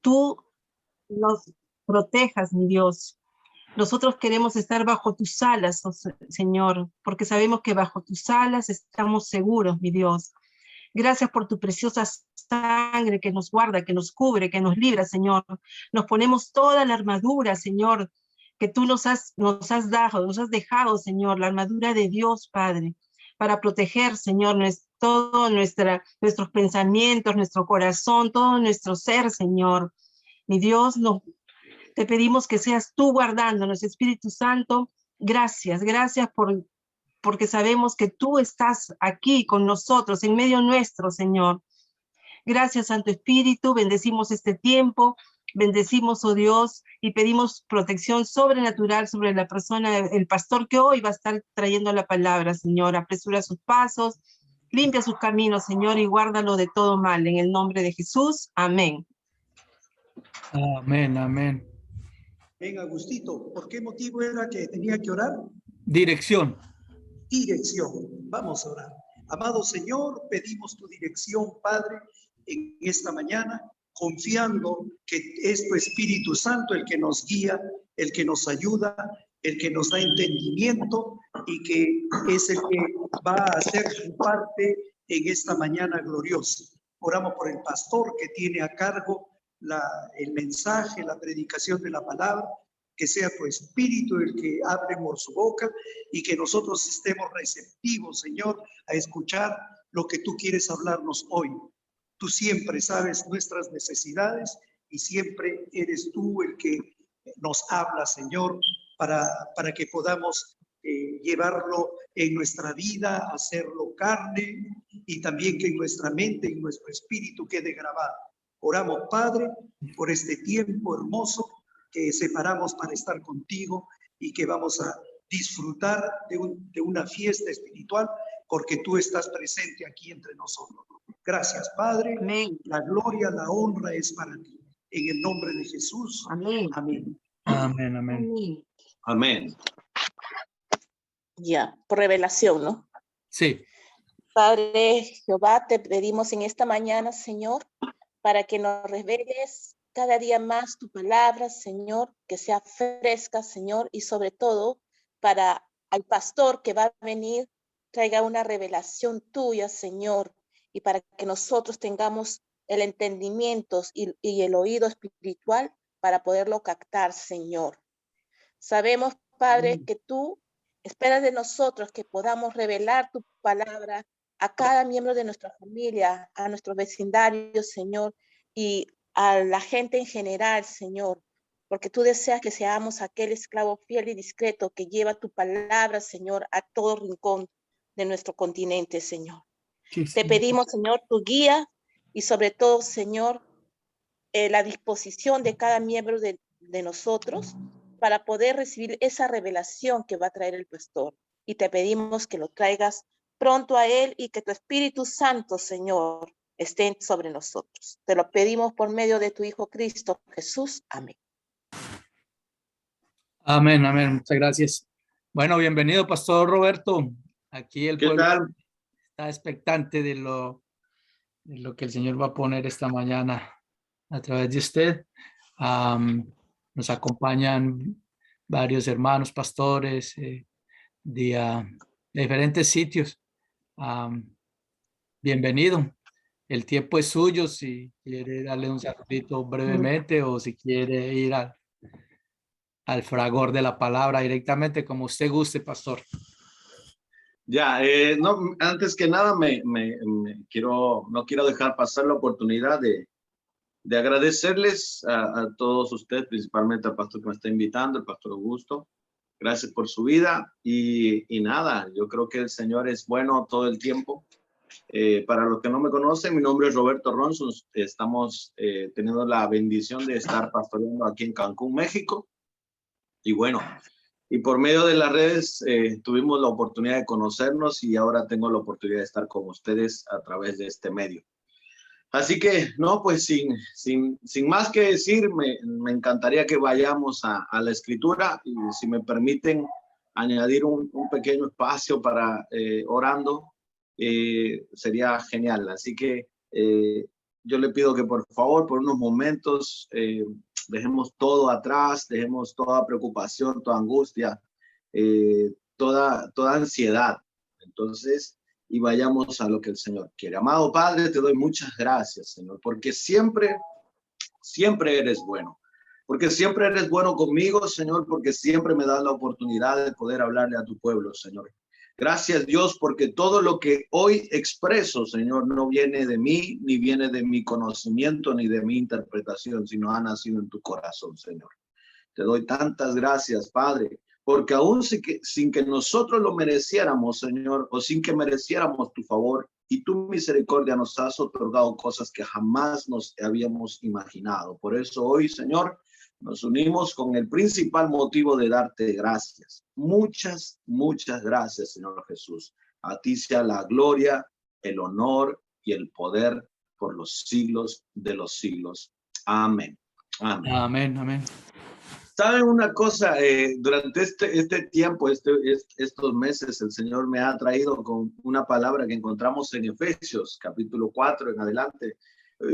tú nos protejas, mi Dios. Nosotros queremos estar bajo tus alas, oh Señor, porque sabemos que bajo tus alas estamos seguros, mi Dios. Gracias por tu preciosa sangre que nos guarda, que nos cubre, que nos libra, Señor. Nos ponemos toda la armadura, Señor, que tú nos has dejado, Señor, la armadura de Dios, Padre, para proteger, Señor, nuestros pensamientos, nuestro corazón, todo nuestro ser, Señor. Mi Dios, te pedimos que seas tú guardándonos, Espíritu Santo. Gracias porque sabemos que tú estás aquí con nosotros, en medio nuestro, Señor. Gracias, Santo Espíritu, bendecimos este tiempo, bendecimos, oh Dios, y pedimos protección sobrenatural sobre la persona, el pastor que hoy va a estar trayendo la palabra, Señor. Apresura sus pasos, limpia sus caminos, Señor, y guárdalo de todo mal. En el nombre de Jesús, amén. Amén, amén. Ven, Agustito, ¿por qué motivo era que tenía que orar? Dirección. Dirección. Vamos a orar. Amado Señor, pedimos tu dirección, Padre, en esta mañana, confiando que es tu Espíritu Santo el que nos guía, el que nos ayuda, el que nos da entendimiento y que es el que va a hacer su parte en esta mañana gloriosa. Oramos por el pastor que tiene a cargo el mensaje, la predicación de la palabra, que sea tu Espíritu el que hable por su boca y que nosotros estemos receptivos, Señor, a escuchar lo que tú quieres hablarnos hoy. Tú siempre sabes nuestras necesidades y siempre eres tú el que nos habla, Señor, para que podamos llevarlo en nuestra vida, hacerlo carne y también que en nuestra mente y nuestro espíritu quede grabado. Oramos, Padre, por este tiempo hermoso que separamos para estar contigo y que vamos a disfrutar de una fiesta espiritual porque tú estás presente aquí entre nosotros. Gracias, Padre. Amén. La gloria, la honra es para ti. En el nombre de Jesús. Amén. Amén. Amén, amén. Amén. Amén. Ya, por revelación, ¿no? Sí. Padre Jehová, te pedimos en esta mañana, Señor, para que nos reveles cada día más tu palabra, Señor, que sea fresca, Señor, y sobre todo para al pastor que va a venir, traiga una revelación tuya, Señor, y para que nosotros tengamos el entendimiento y el oído espiritual para poderlo captar, Señor. Sabemos, Padre, que tú esperas de nosotros que podamos revelar tu palabra a cada miembro de nuestra familia, a nuestros vecindarios, Señor, y a la gente en general, Señor, porque tú deseas que seamos aquel esclavo fiel y discreto que lleva tu palabra, Señor, a todo rincón de nuestro continente, Señor. Sí, Te pedimos, Señor, tu guía y sobre todo, Señor, la disposición de cada miembro de nosotros para poder recibir esa revelación que va a traer el pastor. Y te pedimos que lo traigas pronto a él y que tu Espíritu Santo, Señor, esté sobre nosotros. Te lo pedimos por medio de tu Hijo Cristo Jesús. Amén. Amén, amén. Muchas gracias. Bueno, bienvenido, Pastor Roberto. Aquí el pueblo está expectante de lo que el Señor va a poner esta mañana a través de usted. Nos acompañan varios hermanos pastores de diferentes sitios. Bienvenido. El tiempo es suyo si quiere darle un saludito brevemente o si quiere ir al fragor de la palabra directamente, como usted guste, pastor. Ya, no, antes que nada no quiero dejar pasar la oportunidad de agradecerles a todos ustedes, principalmente al pastor que me está invitando, el pastor Augusto. Gracias por su vida y nada, yo creo que el Señor es bueno todo el tiempo. Para los que no me conocen, mi nombre es Roberto Ronson. Estamos teniendo la bendición de estar pastoreando aquí en Cancún, México. Y bueno, y por medio de las redes tuvimos la oportunidad de conocernos y ahora tengo la oportunidad de estar con ustedes a través de este medio. Así que, no, pues sin más que decir, me encantaría que vayamos a la escritura y si me permiten añadir un pequeño espacio para orando, sería genial. Así que yo le pido que por favor, por unos momentos, dejemos todo atrás, dejemos toda preocupación, toda angustia, toda ansiedad. Entonces, y vayamos a lo que el Señor quiere. Amado Padre, te doy muchas gracias, Señor, porque siempre eres bueno. Porque siempre eres bueno conmigo, Señor, porque siempre me das la oportunidad de poder hablarle a tu pueblo, Señor. Gracias, Dios, porque todo lo que hoy expreso, Señor, no viene de mí, ni viene de mi conocimiento, ni de mi interpretación, sino ha nacido en tu corazón, Señor. Te doy tantas gracias, Padre, porque aún sin que nosotros lo mereciéramos, Señor, o sin que mereciéramos tu favor y tu misericordia, nos has otorgado cosas que jamás nos habíamos imaginado. Por eso hoy, Señor, nos unimos con el principal motivo de darte gracias. Muchas, muchas gracias, Señor Jesús. A ti sea la gloria, el honor y el poder por los siglos de los siglos. Amén. Amén. Amén, amén. ¿Saben una cosa? Durante este tiempo, estos meses, el Señor me ha traído con una palabra que encontramos en Efesios, capítulo 4 en adelante.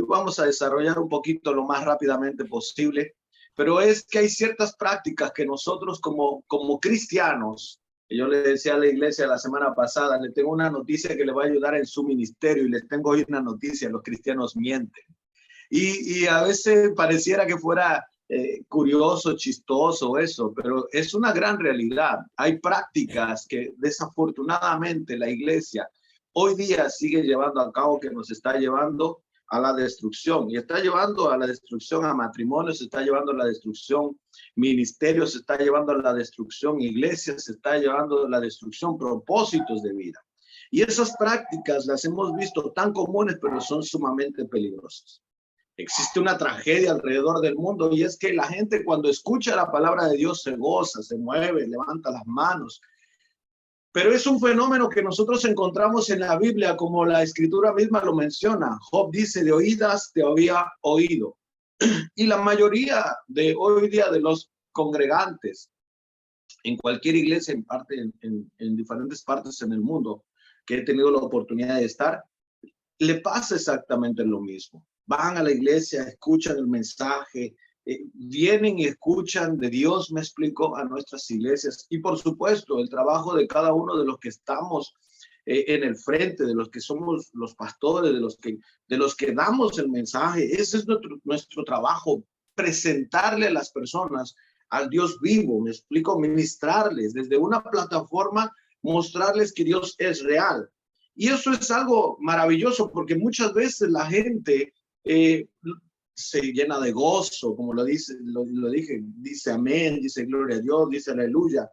Vamos a desarrollar un poquito lo más rápidamente posible, pero es que hay ciertas prácticas que nosotros como cristianos, yo le decía a la iglesia la semana pasada, le tengo una noticia que le va a ayudar en su ministerio y les tengo hoy una noticia: los cristianos mienten. Y a veces pareciera que fuera curioso, chistoso eso, pero es una gran realidad. Hay prácticas que desafortunadamente la iglesia hoy día sigue llevando a cabo, que nos está llevando a la destrucción, y está llevando a la destrucción a matrimonios, se está llevando a la destrucción ministerios, se está llevando a la destrucción iglesias, se está llevando a la destrucción propósitos de vida. Y esas prácticas las hemos visto tan comunes, pero son sumamente peligrosas. Existe una tragedia alrededor del mundo, y es que la gente, cuando escucha la palabra de Dios, se goza, se mueve, levanta las manos. Pero es un fenómeno que nosotros encontramos en la Biblia, como la Escritura misma lo menciona. Job dice: de oídas te había oído. Y la mayoría de hoy día de los congregantes en cualquier iglesia, en diferentes partes en el mundo que he tenido la oportunidad de estar, le pasa exactamente lo mismo. Van a la iglesia, escuchan el mensaje, vienen y escuchan de Dios, me explico, a nuestras iglesias. Y por supuesto, el trabajo de cada uno de los que estamos en el frente, de los que somos los pastores, de los que damos el mensaje, ese es nuestro trabajo: presentarle a las personas al Dios vivo, me explico, ministrarles desde una plataforma, mostrarles que Dios es real. Y eso es algo maravilloso, porque muchas veces la gente se llena de gozo, como lo dije, dice amén, dice gloria a Dios, dice aleluya.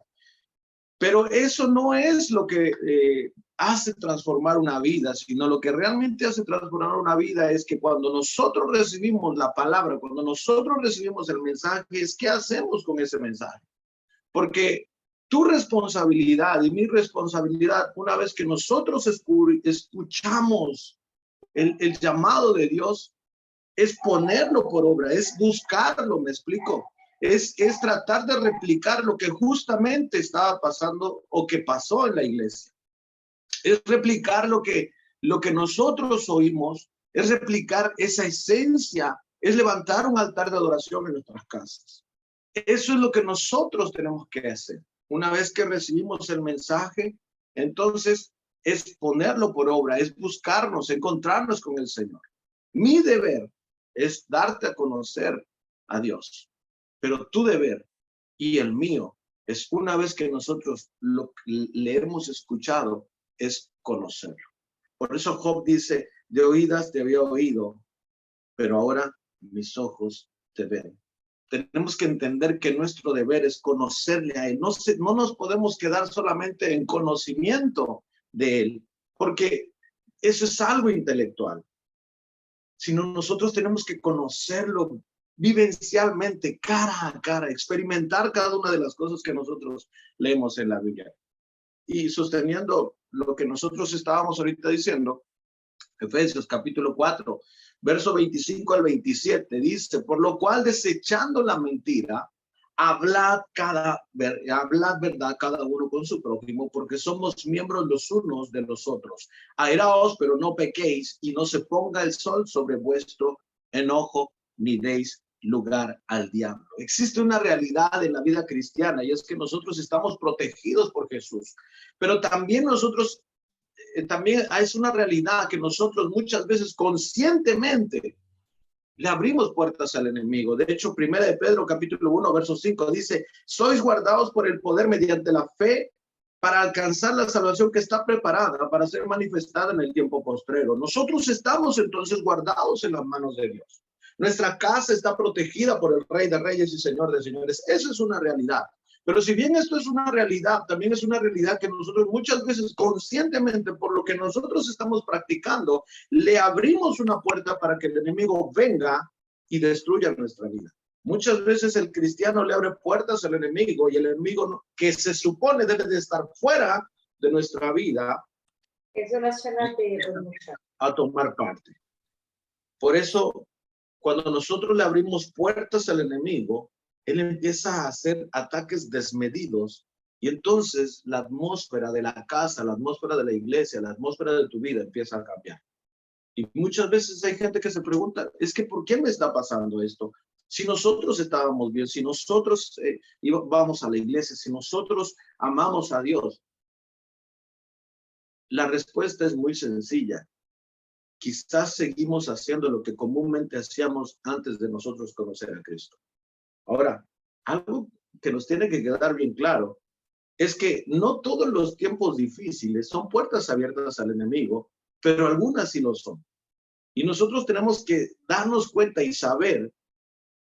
Pero eso no es lo que hace transformar una vida, sino lo que realmente hace transformar una vida es que cuando nosotros recibimos la palabra, cuando nosotros recibimos el mensaje, es qué hacemos con ese mensaje. Porque tu responsabilidad y mi responsabilidad, una vez que nosotros escuchamos el llamado de Dios, es ponerlo por obra, es buscarlo, me explico. Es tratar de replicar lo que justamente estaba pasando o que pasó en la iglesia. Es replicar lo que nosotros oímos, es replicar esa esencia, es levantar un altar de adoración en nuestras casas. Eso es lo que nosotros tenemos que hacer. Una vez que recibimos el mensaje, entonces es ponerlo por obra, es buscarnos, encontrarnos con el Señor. Mi deber es darte a conocer a Dios, pero tu deber y el mío es, una vez que nosotros le hemos escuchado, es conocerlo. Por eso Job dice: de oídas te había oído, pero ahora mis ojos te ven. Tenemos que entender que nuestro deber es conocerle a Él. No nos podemos quedar solamente en conocimiento de Él, porque eso es algo intelectual, sino nosotros tenemos que conocerlo vivencialmente, cara a cara, experimentar cada una de las cosas que nosotros leemos en la Biblia. Y sosteniendo lo que nosotros estábamos ahorita diciendo, Efesios capítulo 4, verso 25 al 27, dice: por lo cual, desechando la mentira, hablad verdad cada uno con su prójimo, porque somos miembros los unos de los otros. Airaos, pero no pequéis, y no se ponga el sol sobre vuestro enojo, ni deis lugar al diablo. Existe una realidad en la vida cristiana, y es que nosotros estamos protegidos por Jesús, pero también nosotros, también es una realidad que nosotros muchas veces conscientemente le abrimos puertas al enemigo. De hecho, 1 de Pedro, capítulo 1, verso 5, dice, sois guardados por el poder mediante la fe para alcanzar la salvación que está preparada para ser manifestada en el tiempo postrero. Nosotros estamos entonces guardados en las manos de Dios. Nuestra casa está protegida por el Rey de Reyes y Señor de Señores. Eso es una realidad. Pero si bien esto es una realidad, también es una realidad que nosotros muchas veces conscientemente, por lo que nosotros estamos practicando, le abrimos una puerta para que el enemigo venga y destruya nuestra vida. Muchas veces el cristiano le abre puertas al enemigo, y el enemigo que se supone debe de estar fuera de nuestra vida a tomar parte. Por eso, cuando nosotros le abrimos puertas al enemigo, él empieza a hacer ataques desmedidos, y entonces la atmósfera de la casa, la atmósfera de la iglesia, la atmósfera de tu vida empieza a cambiar. Y muchas veces hay gente que se pregunta, es que ¿por qué me está pasando esto? Si nosotros estábamos bien, si nosotros vamos a la iglesia, si nosotros amamos a Dios. La respuesta es muy sencilla. Quizás seguimos haciendo lo que comúnmente hacíamos antes de nosotros conocer a Cristo. Ahora, algo que nos tiene que quedar bien claro es que no todos los tiempos difíciles son puertas abiertas al enemigo, pero algunas sí lo son. Y nosotros tenemos que darnos cuenta y saber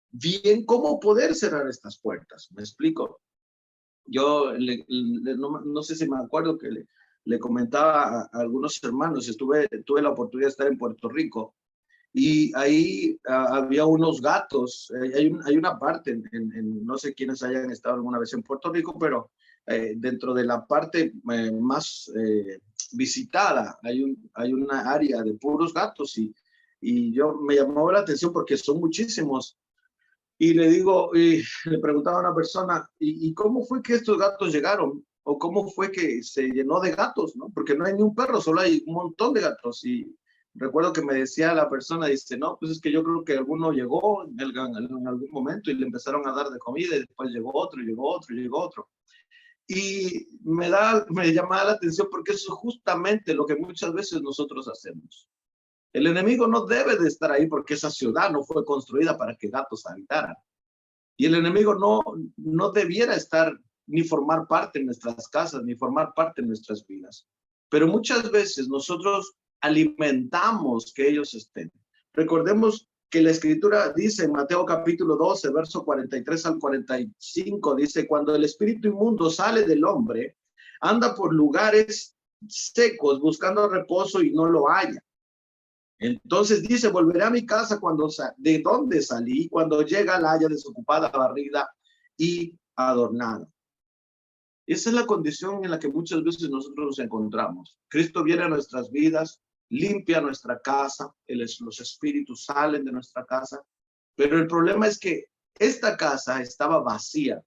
bien cómo poder cerrar estas puertas. ¿Me explico? Yo no sé si me acuerdo que le comentaba a algunos hermanos, tuve la oportunidad de estar en Puerto Rico, y ahí había unos gatos. Hay una parte, no sé quiénes hayan estado alguna vez en Puerto Rico, pero dentro de la parte más visitada hay una área de puros gatos, y yo me llamó la atención porque son muchísimos. Y le preguntaba a una persona, ¿y cómo fue que estos gatos llegaron? ¿O cómo fue que se llenó de gatos? ¿No? Porque no hay ni un perro, solo hay un montón de gatos. Y recuerdo que me decía la persona, dice, no, pues es que yo creo que alguno llegó en algún momento y le empezaron a dar de comida, y después llegó otro, y llegó otro, y llegó otro. Y me llamaba la atención porque eso es justamente lo que muchas veces nosotros hacemos. El enemigo no debe de estar ahí porque esa ciudad no fue construida para que gatos habitaran. Y el enemigo no debiera estar ni formar parte en nuestras casas, ni formar parte en nuestras vidas. Pero muchas veces nosotros alimentamos que ellos estén. Recordemos que la Escritura dice en Mateo capítulo 12, verso 43 al 45, dice, cuando el espíritu inmundo sale del hombre, anda por lugares secos buscando reposo y no lo halla. Entonces dice, volveré a mi casa de donde salí, cuando llega la haya desocupada, barrida y adornada. Esa es la condición en la que muchas veces nosotros nos encontramos. Cristo viene a nuestras vidas, limpia nuestra casa, los espíritus salen de nuestra casa, pero el problema es que esta casa estaba vacía,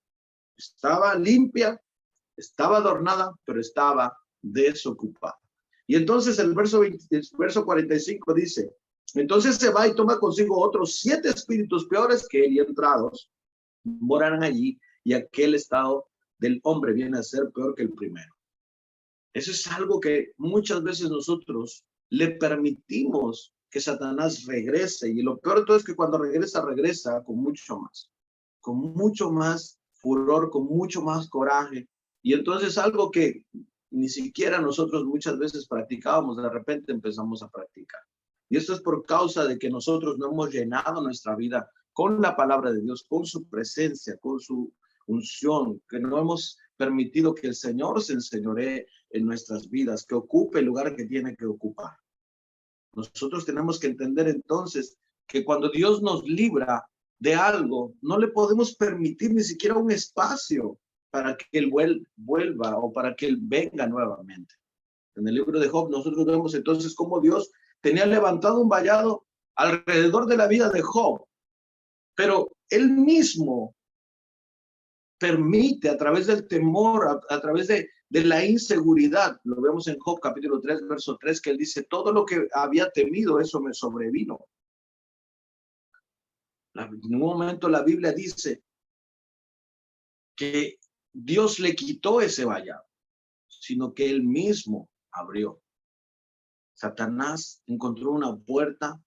estaba limpia, estaba adornada, pero estaba desocupada. Y entonces el verso 45 dice, entonces se va y toma consigo otros 7 espíritus peores que él, y entrados morarán allí, y aquel estado del hombre viene a ser peor que el primero. Eso es algo que muchas veces nosotros le permitimos que Satanás regrese, y lo peor de todo es que cuando regresa con mucho más furor, con mucho más coraje, y entonces algo que ni siquiera nosotros muchas veces practicábamos, de repente empezamos a practicar. Y esto es por causa de que nosotros no hemos llenado nuestra vida con la palabra de Dios, con su presencia, con su unción, que no hemos permitido que el Señor se enseñoree en nuestras vidas, que ocupe el lugar que tiene que ocupar. Nosotros tenemos que entender entonces que cuando Dios nos libra de algo, no le podemos permitir ni siquiera un espacio para que Él vuelva o para que Él venga nuevamente. En el libro de Job nosotros vemos entonces cómo Dios tenía levantado un vallado alrededor de la vida de Job, pero Él mismo permite a través del temor, a través de la inseguridad. Lo vemos en Job capítulo 3, verso 3, que él dice, todo lo que había temido, eso me sobrevino. En un momento la Biblia dice que Dios le quitó ese vallado, sino que él mismo abrió. Satanás encontró una puerta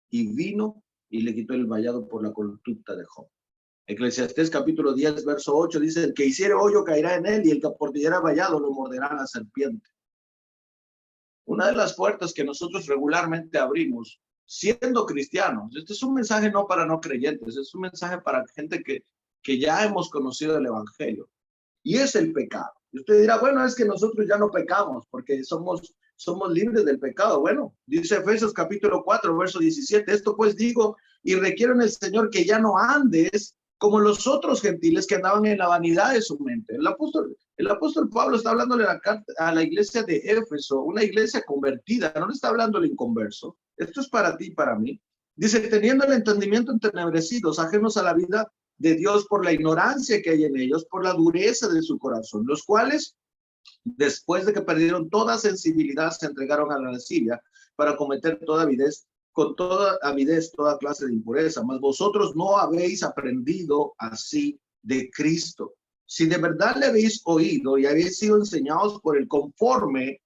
y vino y le quitó el vallado por la conducta de Job. Eclesiastés capítulo 10, verso 8 dice, el que hiciere hoyo caerá en él y el que aportillara vallado lo morderá la serpiente. Una de las puertas que nosotros regularmente abrimos, siendo cristianos, este es un mensaje no para no creyentes, es un mensaje para gente que ya hemos conocido el evangelio, y es el pecado. Y usted dirá, bueno, es que nosotros ya no pecamos porque somos libres del pecado. Bueno, dice Efesios capítulo 4, verso 17, esto pues digo y requiero en el Señor que ya no andes como los otros gentiles que andaban en la vanidad de su mente. El apóstol Pablo está hablándole a la iglesia de Éfeso, una iglesia convertida, no le está hablando al inconverso. Esto es para ti y para mí. Dice, teniendo el entendimiento entenebrecidos, ajenos a la vida de Dios por la ignorancia que hay en ellos, por la dureza de su corazón, los cuales, después de que perdieron toda sensibilidad, se entregaron a la lascivia para cometer con toda avidez, toda clase de impureza. Mas vosotros no habéis aprendido así de Cristo. Si de verdad le habéis oído y habéis sido enseñados por el conforme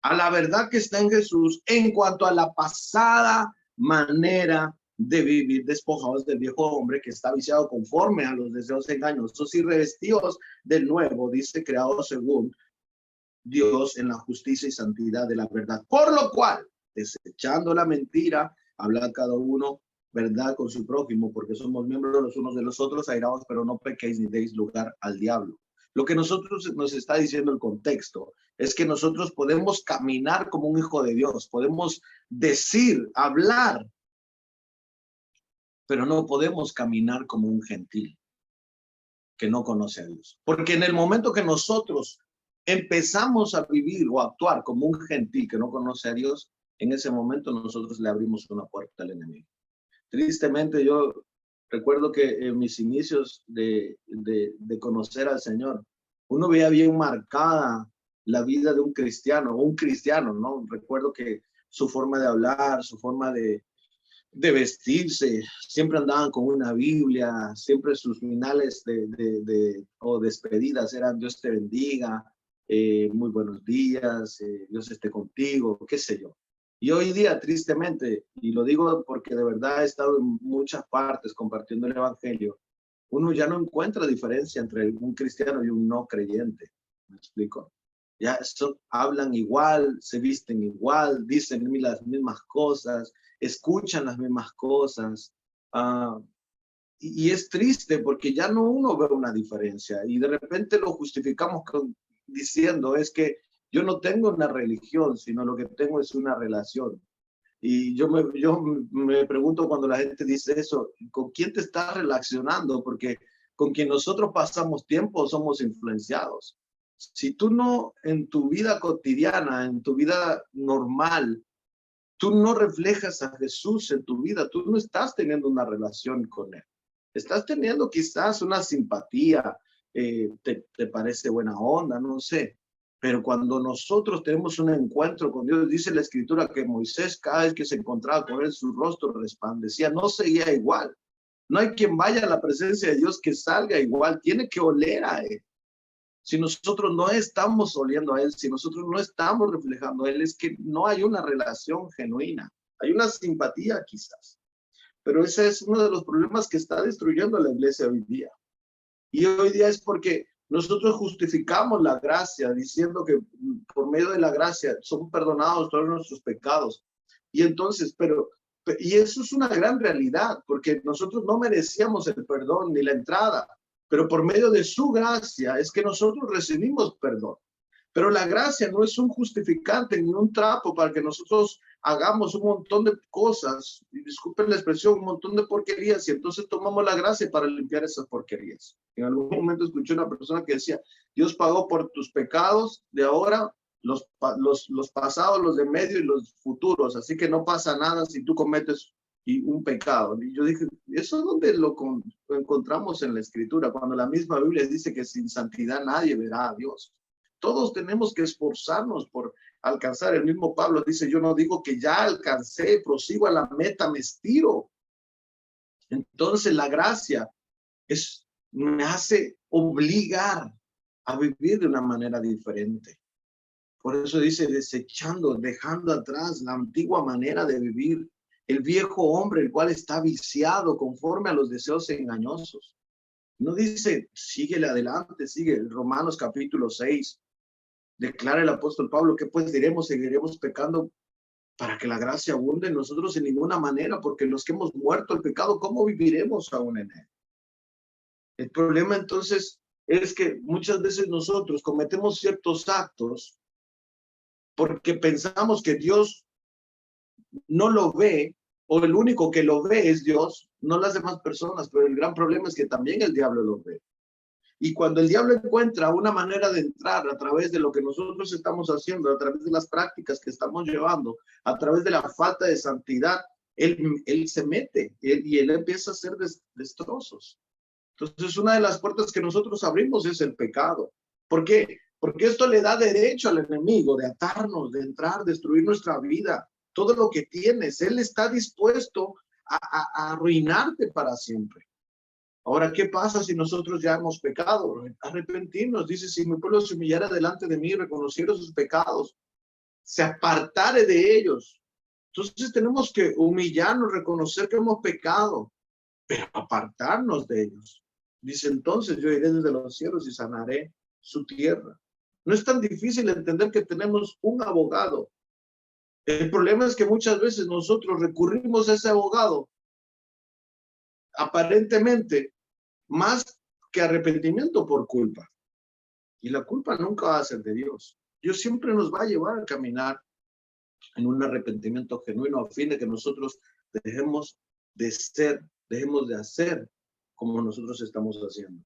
a la verdad que está en Jesús, en cuanto a la pasada manera de vivir, despojados del viejo hombre que está viciado conforme a los deseos engañosos y revestidos del nuevo, dice, creado según Dios en la justicia y santidad de la verdad. Por lo cual, desechando la mentira, hablad cada uno verdad con su prójimo, porque somos miembros los unos de los otros, airaos, pero no pequéis ni deis lugar al diablo. Lo que nosotros nos está diciendo el contexto es que nosotros podemos caminar como un hijo de Dios, podemos decir, hablar, pero no podemos caminar como un gentil que no conoce a Dios. Porque en el momento que nosotros empezamos a vivir o a actuar como un gentil que no conoce a Dios, en ese momento nosotros le abrimos una puerta al enemigo. Tristemente, yo recuerdo que en mis inicios de conocer al Señor, uno veía bien marcada la vida de un cristiano, ¿no? Recuerdo que su forma de hablar, su forma de vestirse, siempre andaban con una Biblia, siempre sus finales o despedidas eran Dios te bendiga, muy buenos días, Dios esté contigo, qué sé yo. Y hoy día, tristemente, y lo digo porque de verdad he estado en muchas partes compartiendo el evangelio, uno ya no encuentra diferencia entre un cristiano y un no creyente. ¿Me explico? Ya hablan igual, se visten igual, dicen las mismas cosas, escuchan las mismas cosas. Y es triste porque ya no uno ve una diferencia y de repente lo justificamos diciendo es que yo no tengo una religión, sino lo que tengo es una relación. Y yo me pregunto cuando la gente dice eso, ¿con quién te estás relacionando? Porque con quien nosotros pasamos tiempo somos influenciados. Si tú no, en tu vida cotidiana, en tu vida normal, tú no reflejas a Jesús en tu vida, tú no estás teniendo una relación con Él. Estás teniendo quizás una simpatía, te parece buena onda, no sé. Pero cuando nosotros tenemos un encuentro con Dios, dice la Escritura que Moisés cada vez que se encontraba con Él, su rostro resplandecía, no seguía igual. No hay quien vaya a la presencia de Dios que salga igual, tiene que oler a Él. Si nosotros no estamos oliendo a Él, si nosotros no estamos reflejando a Él, es que no hay una relación genuina. Hay una simpatía quizás. Pero ese es uno de los problemas que está destruyendo a la iglesia hoy día. Y hoy día es porque nosotros justificamos la gracia diciendo que por medio de la gracia son perdonados todos nuestros pecados. Y entonces, y eso es una gran realidad, porque nosotros no merecíamos el perdón ni la entrada. Pero por medio de su gracia es que nosotros recibimos perdón. Pero la gracia no es un justificante ni un trapo para que nosotros hagamos un montón de cosas, y disculpen la expresión, un montón de porquerías, y entonces tomamos la gracia para limpiar esas porquerías. En algún momento escuché una persona que decía, Dios pagó por tus pecados de ahora, los pasados, los de medio y los futuros, así que no pasa nada si tú cometes un pecado. Y yo dije, ¿eso dónde lo encontramos en la Escritura, cuando la misma Biblia dice que sin santidad nadie verá a Dios. Todos tenemos que esforzarnos por alcanzar. El mismo Pablo dice, yo no digo que ya alcancé, prosigo a la meta, me estiro. Entonces la gracia me hace obligar a vivir de una manera diferente. Por eso dice, desechando, dejando atrás la antigua manera de vivir, el viejo hombre, el cual está viciado conforme a los deseos engañosos. No dice, síguele adelante, sigue. Romanos capítulo 6, declara el apóstol Pablo, que pues diremos, seguiremos pecando para que la gracia abunde en nosotros en ninguna manera, porque los que hemos muerto al pecado, ¿cómo viviremos aún en él? El problema entonces es que muchas veces nosotros cometemos ciertos actos porque pensamos que Dios no lo ve, o el único que lo ve es Dios, no las demás personas, pero el gran problema es que también el diablo lo ve. Y cuando el diablo encuentra una manera de entrar a través de lo que nosotros estamos haciendo, a través de las prácticas que estamos llevando, a través de la falta de santidad, él se mete y él empieza a hacer destrozos. Entonces, una de las puertas que nosotros abrimos es el pecado. ¿Por qué? Porque esto le da derecho al enemigo de atarnos, de entrar, destruir nuestra vida, todo lo que tienes. Él está dispuesto a arruinarte para siempre. Ahora, ¿qué pasa si nosotros ya hemos pecado? Arrepentirnos. Dice, si mi pueblo se humillara delante de mí, reconociera sus pecados, se apartare de ellos. Entonces tenemos que humillarnos, reconocer que hemos pecado, pero apartarnos de ellos. Dice, entonces yo iré desde los cielos y sanaré su tierra. No es tan difícil entender que tenemos un abogado. El problema es que muchas veces nosotros recurrimos a ese abogado aparentemente más que arrepentimiento por culpa. Y la culpa nunca va a ser de Dios. Dios siempre nos va a llevar a caminar en un arrepentimiento genuino a fin de que nosotros dejemos de ser, dejemos de hacer como nosotros estamos haciendo.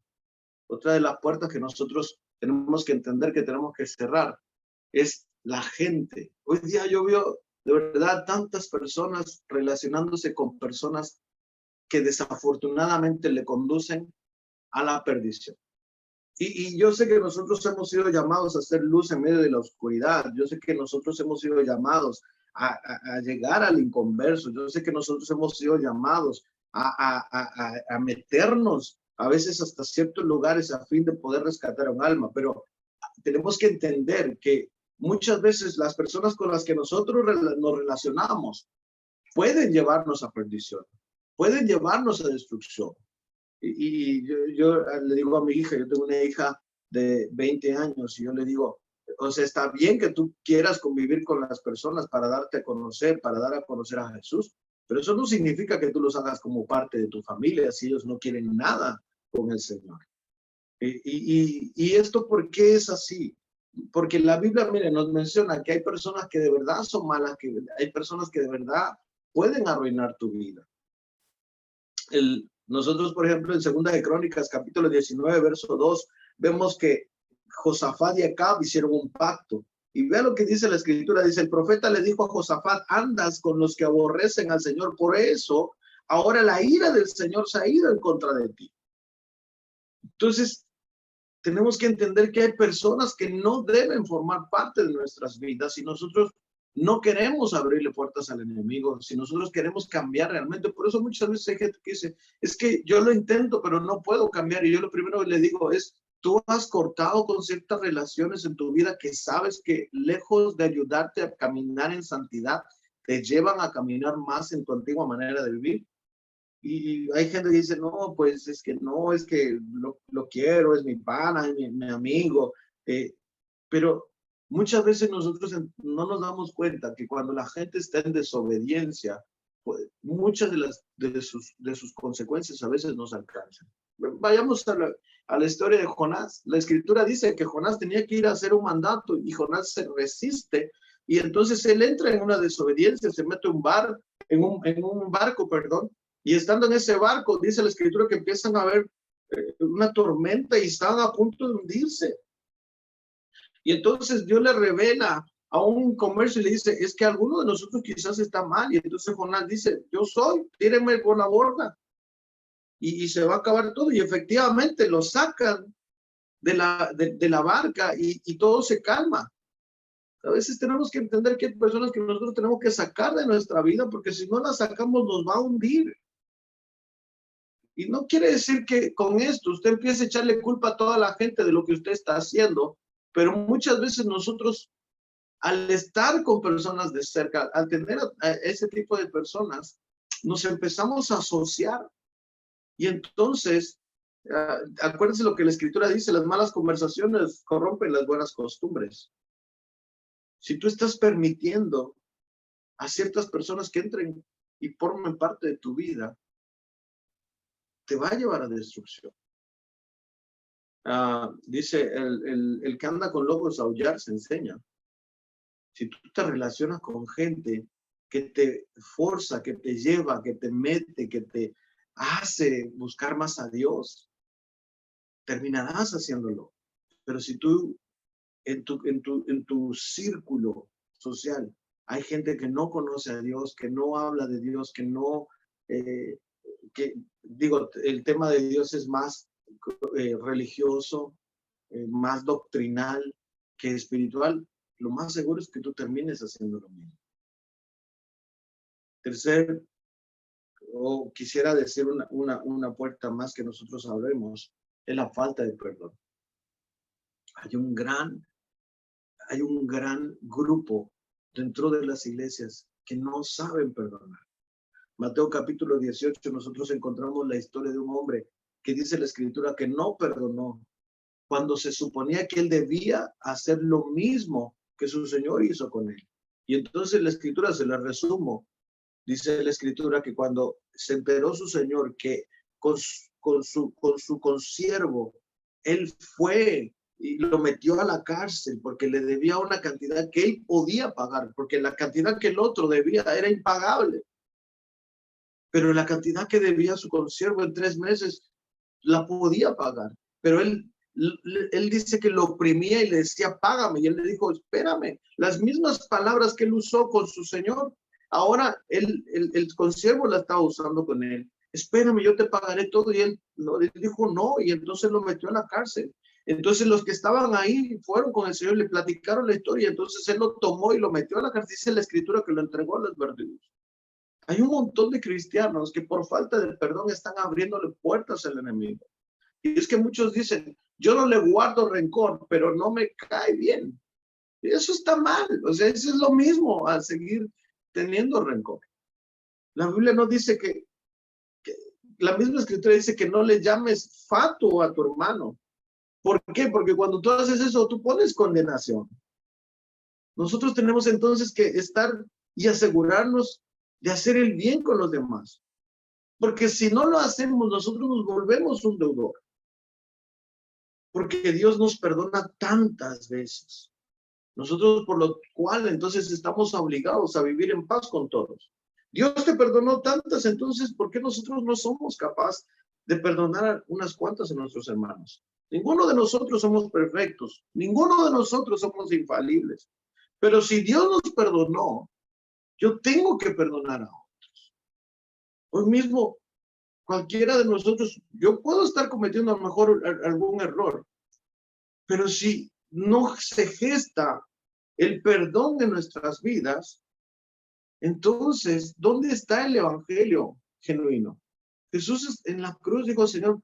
Otra de las puertas que nosotros tenemos que entender que tenemos que cerrar es la gente. Hoy día yo veo de verdad tantas personas relacionándose con personas que desafortunadamente le conducen a la perdición. Y yo sé que nosotros hemos sido llamados a hacer luz en medio de la oscuridad. Yo sé que nosotros hemos sido llamados a llegar al inconverso. Yo sé que nosotros hemos sido llamados a meternos a veces hasta ciertos lugares a fin de poder rescatar a un alma. Pero tenemos que entender que muchas veces las personas con las que nosotros nos relacionamos pueden llevarnos a perdición, pueden llevarnos a destrucción. Y yo le digo a mi hija, yo tengo una hija de 20 años y yo le digo, o sea, está bien que tú quieras convivir con las personas para darte a conocer, para dar a conocer a Jesús, pero eso no significa que tú los hagas como parte de tu familia si ellos no quieren nada con el Señor. Y esto, ¿por qué es así? Porque la Biblia, mire, nos menciona que hay personas que de verdad son malas, que hay personas que de verdad pueden arruinar tu vida. Nosotros, por ejemplo, en Segunda de Crónicas, capítulo 19, verso 2, vemos que Josafat y Acab hicieron un pacto. Y vea lo que dice la Escritura. Dice, el profeta le dijo a Josafat, andas con los que aborrecen al Señor. Por eso, ahora la ira del Señor se ha ido en contra de ti. Entonces, tenemos que entender que hay personas que no deben formar parte de nuestras vidas y nosotros no queremos abrirle puertas al enemigo, si nosotros queremos cambiar realmente. Por eso muchas veces hay gente que dice, es que yo lo intento, pero no puedo cambiar. Y yo lo primero que le digo es, tú has cortado con ciertas relaciones en tu vida que sabes que lejos de ayudarte a caminar en santidad, te llevan a caminar más en tu antigua manera de vivir. Y hay gente que dice, no, pues es que no, es que lo quiero, es mi pana, es mi amigo. Pero muchas veces nosotros no nos damos cuenta que cuando la gente está en desobediencia, pues, muchas de sus consecuencias a veces nos alcanzan. Vayamos a la historia de Jonás. La Escritura dice que Jonás tenía que ir a hacer un mandato y Jonás se resiste y entonces él entra en una desobediencia, se mete en un barco, y estando en ese barco, dice la Escritura que empiezan a haber una tormenta y están a punto de hundirse. Y entonces Dios le revela a un comercio y le dice, es que alguno de nosotros quizás está mal. Y entonces Jonás dice, yo soy, tírenme por la borda. y se va a acabar todo. Y efectivamente lo sacan de la barca y todo se calma. A veces tenemos que entender que hay personas que nosotros tenemos que sacar de nuestra vida, porque si no las sacamos nos va a hundir. Y no quiere decir que con esto usted empiece a echarle culpa a toda la gente de lo que usted está haciendo, pero muchas veces nosotros, al estar con personas de cerca, al tener a ese tipo de personas, nos empezamos a asociar. Y entonces, acuérdense lo que la Escritura dice, las malas conversaciones corrompen las buenas costumbres. Si tú estás permitiendo a ciertas personas que entren y formen parte de tu vida, te va a llevar a destrucción. Dice, el que anda con lobos a aullar se enseña. Si tú te relacionas con gente que te forza, que te lleva, que te mete, que te hace buscar más a Dios, terminarás haciéndolo. Pero si tú en tu círculo social hay gente que no conoce a Dios, que no habla de Dios, que no, el tema de Dios es más religioso, más doctrinal que espiritual, lo más seguro es que tú termines haciendo lo mismo. Tercer, o quisiera decir una puerta más que nosotros sabremos, es la falta de perdón. Hay un gran grupo dentro de las iglesias que no saben perdonar. Mateo capítulo 18, nosotros encontramos la historia de un hombre que dice la Escritura que no perdonó cuando se suponía que él debía hacer lo mismo que su Señor hizo con él. Y entonces la Escritura, se la resumo, dice la Escritura que cuando se enteró su Señor que con su consiervo, él fue y lo metió a la cárcel porque le debía una cantidad que él podía pagar, porque la cantidad que el otro debía era impagable. Pero la cantidad que debía su consiervo en 3 meses la podía pagar. Pero él dice que lo oprimía y le decía, págame. Y él le dijo, espérame. Las mismas palabras que él usó con su Señor, ahora el consiervo la estaba usando con él. Espérame, yo te pagaré todo. Y él dijo no, y entonces lo metió a la cárcel. Entonces los que estaban ahí fueron con el Señor, le platicaron la historia. Entonces él lo tomó y lo metió a la cárcel. Dice la Escritura que lo entregó a los verdugos. Hay un montón de cristianos que por falta de perdón están abriéndole puertas al enemigo. Y es que muchos dicen, yo no le guardo rencor, pero no me cae bien. Y eso está mal. O sea, eso es lo mismo a seguir teniendo rencor. La Biblia no dice que la misma Escritura dice que no le llames fatuo a tu hermano. ¿Por qué? Porque cuando tú haces eso, tú pones condenación. Nosotros tenemos entonces que estar y asegurarnos de hacer el bien con los demás. Porque si no lo hacemos, nosotros nos volvemos un deudor. Porque Dios nos perdona tantas veces. Nosotros por lo cual entonces estamos obligados a vivir en paz con todos. Dios te perdonó tantas, entonces ¿por qué nosotros no somos capaces de perdonar unas cuantas a nuestros hermanos? Ninguno de nosotros somos perfectos. Ninguno de nosotros somos infalibles. Pero si Dios nos perdonó, yo tengo que perdonar a otros. Hoy mismo, cualquiera de nosotros, yo puedo estar cometiendo a lo mejor algún error, pero si no se gesta el perdón de nuestras vidas, entonces, ¿dónde está el evangelio genuino? Jesús en la cruz dijo, Señor,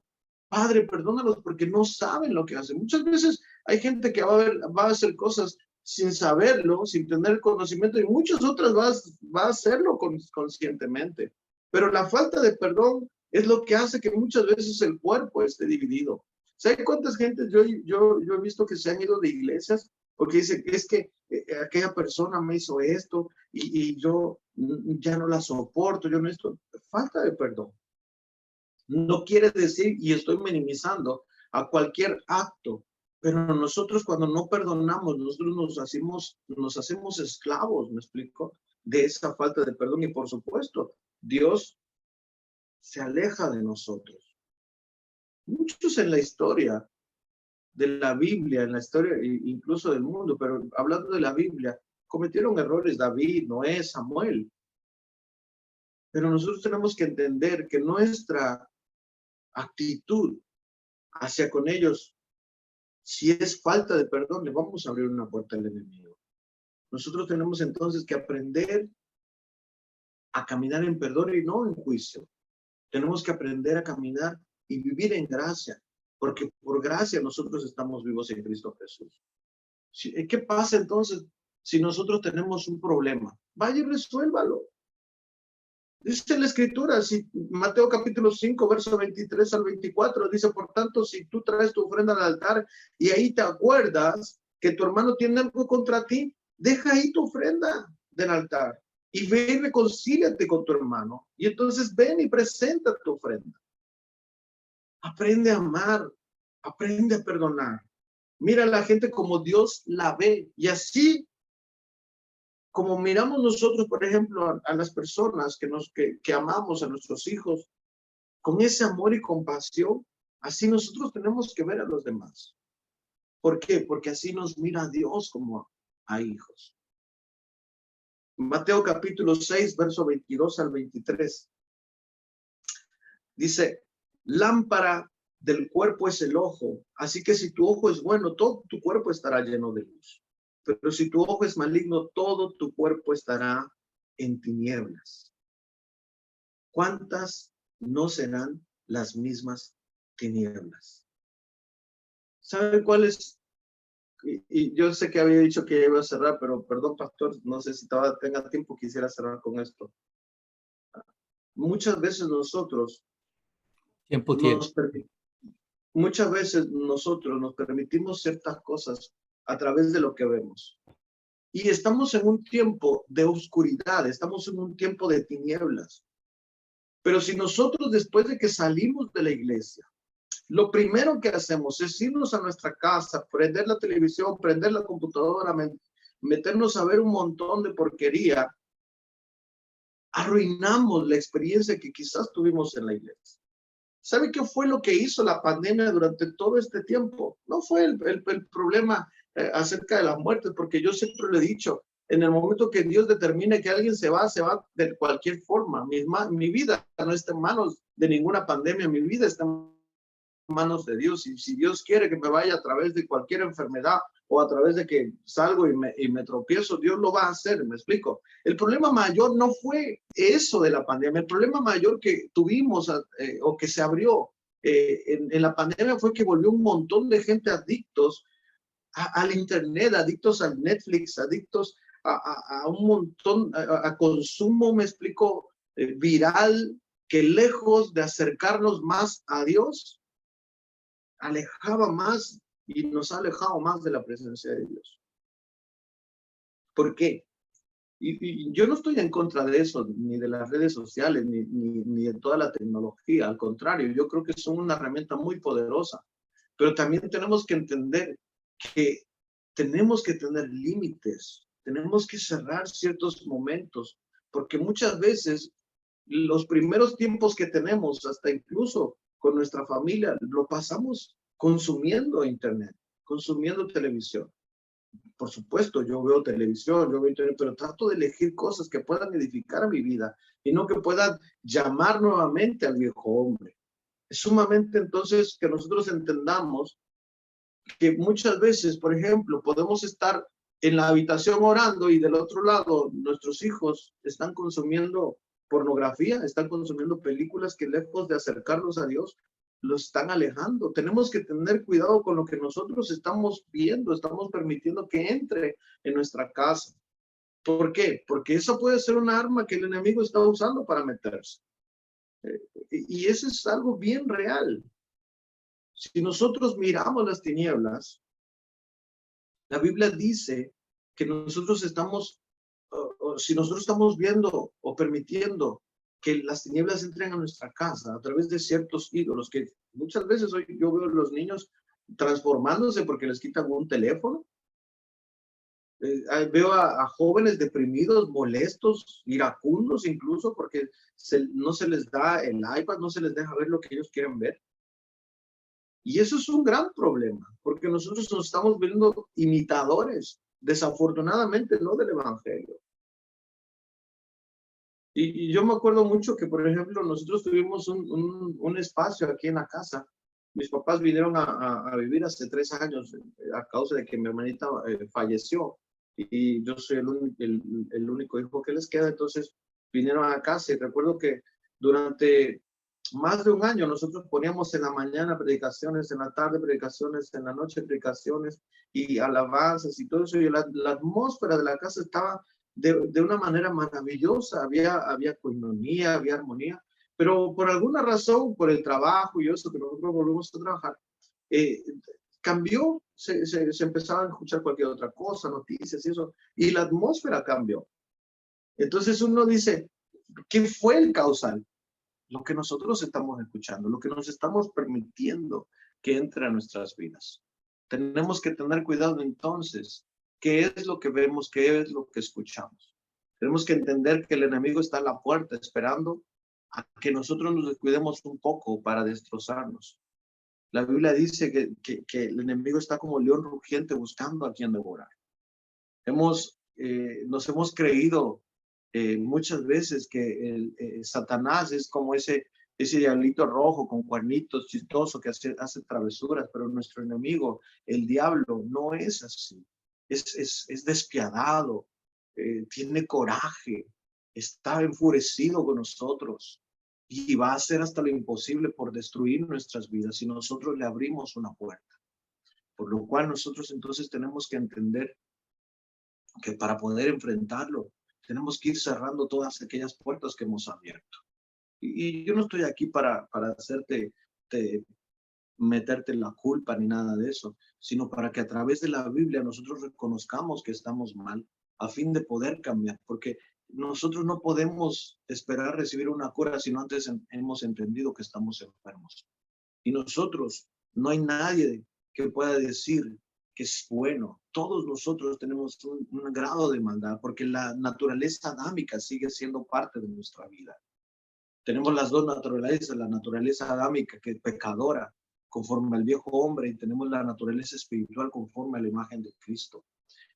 Padre, perdónalos porque no saben lo que hacen. Muchas veces hay gente que va a hacer cosas sin saberlo, sin tener conocimiento, y muchas otras va a hacerlo conscientemente. Pero la falta de perdón es lo que hace que muchas veces el cuerpo esté dividido. ¿Sabe cuántas gentes yo he visto que se han ido de iglesias porque dicen, es que aquella persona me hizo esto y yo ya no la soporto, yo no esto? Falta de perdón. No quiere decir, y estoy minimizando, a cualquier acto, pero nosotros cuando no perdonamos, nosotros nos hacemos esclavos, ¿me explico? De esa falta de perdón. Y por supuesto, Dios se aleja de nosotros. Muchos en la historia de la Biblia, en la historia incluso del mundo, pero hablando de la Biblia, cometieron errores David, Noé, Samuel. Pero nosotros tenemos que entender que nuestra actitud hacia con ellos, si es falta de perdón, le vamos a abrir una puerta al enemigo. Nosotros tenemos entonces que aprender a caminar en perdón y no en juicio. Tenemos que aprender a caminar y vivir en gracia, porque por gracia nosotros estamos vivos en Cristo Jesús. ¿Qué pasa entonces si nosotros tenemos un problema? Vaya y resuélvalo. Dice la Escritura, si Mateo capítulo 5, verso 23 al 24, dice, por tanto, si tú traes tu ofrenda al altar y ahí te acuerdas que tu hermano tiene algo contra ti, deja ahí tu ofrenda del altar y ve y reconcíliate con tu hermano. Y entonces ven y presenta tu ofrenda. Aprende a amar, aprende a perdonar. Mira a la gente como Dios la ve. Y así como miramos nosotros, por ejemplo, a las personas que amamos, a nuestros hijos, con ese amor y compasión, así nosotros tenemos que ver a los demás. ¿Por qué? Porque así nos mira Dios como a hijos. Mateo capítulo 6, verso 22 al 23. Dice, lámpara del cuerpo es el ojo, así que si tu ojo es bueno, todo tu cuerpo estará lleno de luz. Pero si tu ojo es maligno, todo tu cuerpo estará en tinieblas. ¿Cuántas no serán las mismas tinieblas? ¿Sabe cuál es? Y yo sé que había dicho que iba a cerrar, pero perdón, pastor, no sé si tenga tiempo, quisiera cerrar con esto. Muchas veces nosotros muchas veces nosotros nos permitimos ciertas cosas a través de lo que vemos. Y estamos en un tiempo de oscuridad, estamos en un tiempo de tinieblas. Pero si nosotros después de que salimos de la iglesia, lo primero que hacemos es irnos a nuestra casa, prender la televisión, prender la computadora, meternos a ver un montón de porquería, arruinamos la experiencia que quizás tuvimos en la iglesia. ¿Sabe qué fue lo que hizo la pandemia durante todo este tiempo? No fue el problema acerca de las muertes, porque yo siempre lo he dicho, en el momento que Dios determine que alguien se va de cualquier forma. Mi vida no está en manos de ninguna pandemia, mi vida está en manos de Dios. Y si Dios quiere que me vaya a través de cualquier enfermedad o a través de que salgo y me tropiezo, Dios lo va a hacer, me explico. El problema mayor no fue eso de la pandemia, el problema mayor que tuvimos o que se abrió en la pandemia fue que volvió un montón de gente adictos al internet, adictos al Netflix, adictos a un montón, a consumo, me explico, viral, que lejos de acercarnos más a Dios, alejaba más y nos ha alejado más de la presencia de Dios. ¿Por qué? Y yo no estoy en contra de eso, ni de las redes sociales, ni de toda la tecnología. Al contrario, yo creo que son una herramienta muy poderosa. Pero también tenemos que entender que tenemos que tener límites, tenemos que cerrar ciertos momentos, porque muchas veces los primeros tiempos que tenemos, hasta incluso con nuestra familia, lo pasamos consumiendo internet, consumiendo televisión. Por supuesto, yo veo televisión, yo veo internet, pero trato de elegir cosas que puedan edificar a mi vida y no que puedan llamar nuevamente al viejo hombre. Es sumamente entonces que nosotros entendamos que muchas veces, por ejemplo, podemos estar en la habitación orando y del otro lado nuestros hijos están consumiendo pornografía, están consumiendo películas que lejos de acercarlos a Dios, los están alejando. Tenemos que tener cuidado con lo que nosotros estamos viendo, estamos permitiendo que entre en nuestra casa. ¿Por qué? Porque eso puede ser una arma que el enemigo está usando para meterse. Y eso es algo bien real. Si nosotros miramos las tinieblas, la Biblia dice que nosotros estamos, si nosotros estamos viendo o permitiendo que las tinieblas entren a nuestra casa a través de ciertos ídolos, que muchas veces hoy yo veo a los niños transformándose porque les quitan un teléfono. Veo a jóvenes deprimidos, molestos, iracundos incluso porque no se les da el iPad, no se les deja ver lo que ellos quieren ver. Y eso es un gran problema, porque nosotros nos estamos viendo imitadores, desafortunadamente, no del Evangelio. Y yo me acuerdo mucho que, por ejemplo, nosotros tuvimos un espacio aquí en la casa. Mis papás vinieron a vivir hace 3 años a causa de que mi hermanita falleció. Y yo soy el único hijo que les queda. Entonces vinieron a casa y recuerdo que durante más de un año nosotros poníamos en la mañana predicaciones, en la tarde predicaciones, en la noche predicaciones y alabanzas y todo eso. Y la atmósfera de la casa estaba de una manera maravillosa. Había coinonía, había armonía, pero por alguna razón, por el trabajo y eso que nosotros volvemos a trabajar, cambió, se empezaban a escuchar cualquier otra cosa, noticias y eso, y la atmósfera cambió. Entonces uno dice, ¿qué fue el causal? Lo que nosotros estamos escuchando, lo que nos estamos permitiendo que entre a nuestras vidas. Tenemos que tener cuidado entonces. ¿Qué es lo que vemos? ¿Qué es lo que escuchamos? Tenemos que entender que el enemigo está a la puerta esperando a que nosotros nos descuidemos un poco para destrozarnos. La Biblia dice que el enemigo está como león rugiente buscando a quien devorar. Nos hemos creído muchas veces que Satanás es como ese diablito rojo con cuernitos chistoso que hace travesuras, pero nuestro enemigo, el diablo, no es así. Es despiadado, tiene coraje, está enfurecido con nosotros y va a hacer hasta lo imposible por destruir nuestras vidas si nosotros le abrimos una puerta. Por lo cual nosotros entonces tenemos que entender que para poder enfrentarlo, tenemos que ir cerrando todas aquellas puertas que hemos abierto. Y yo no estoy aquí para meterte la culpa ni nada de eso, sino para que a través de la Biblia nosotros reconozcamos que estamos mal, a fin de poder cambiar, porque nosotros no podemos esperar recibir una cura si no antes hemos entendido que estamos enfermos. Y nosotros, no hay nadie que pueda decir que es bueno. Todos nosotros tenemos un grado de maldad, porque la naturaleza adámica sigue siendo parte de nuestra vida. Tenemos las dos naturalezas, la naturaleza adámica que es pecadora, conforme al viejo hombre, y tenemos la naturaleza espiritual conforme a la imagen de Cristo.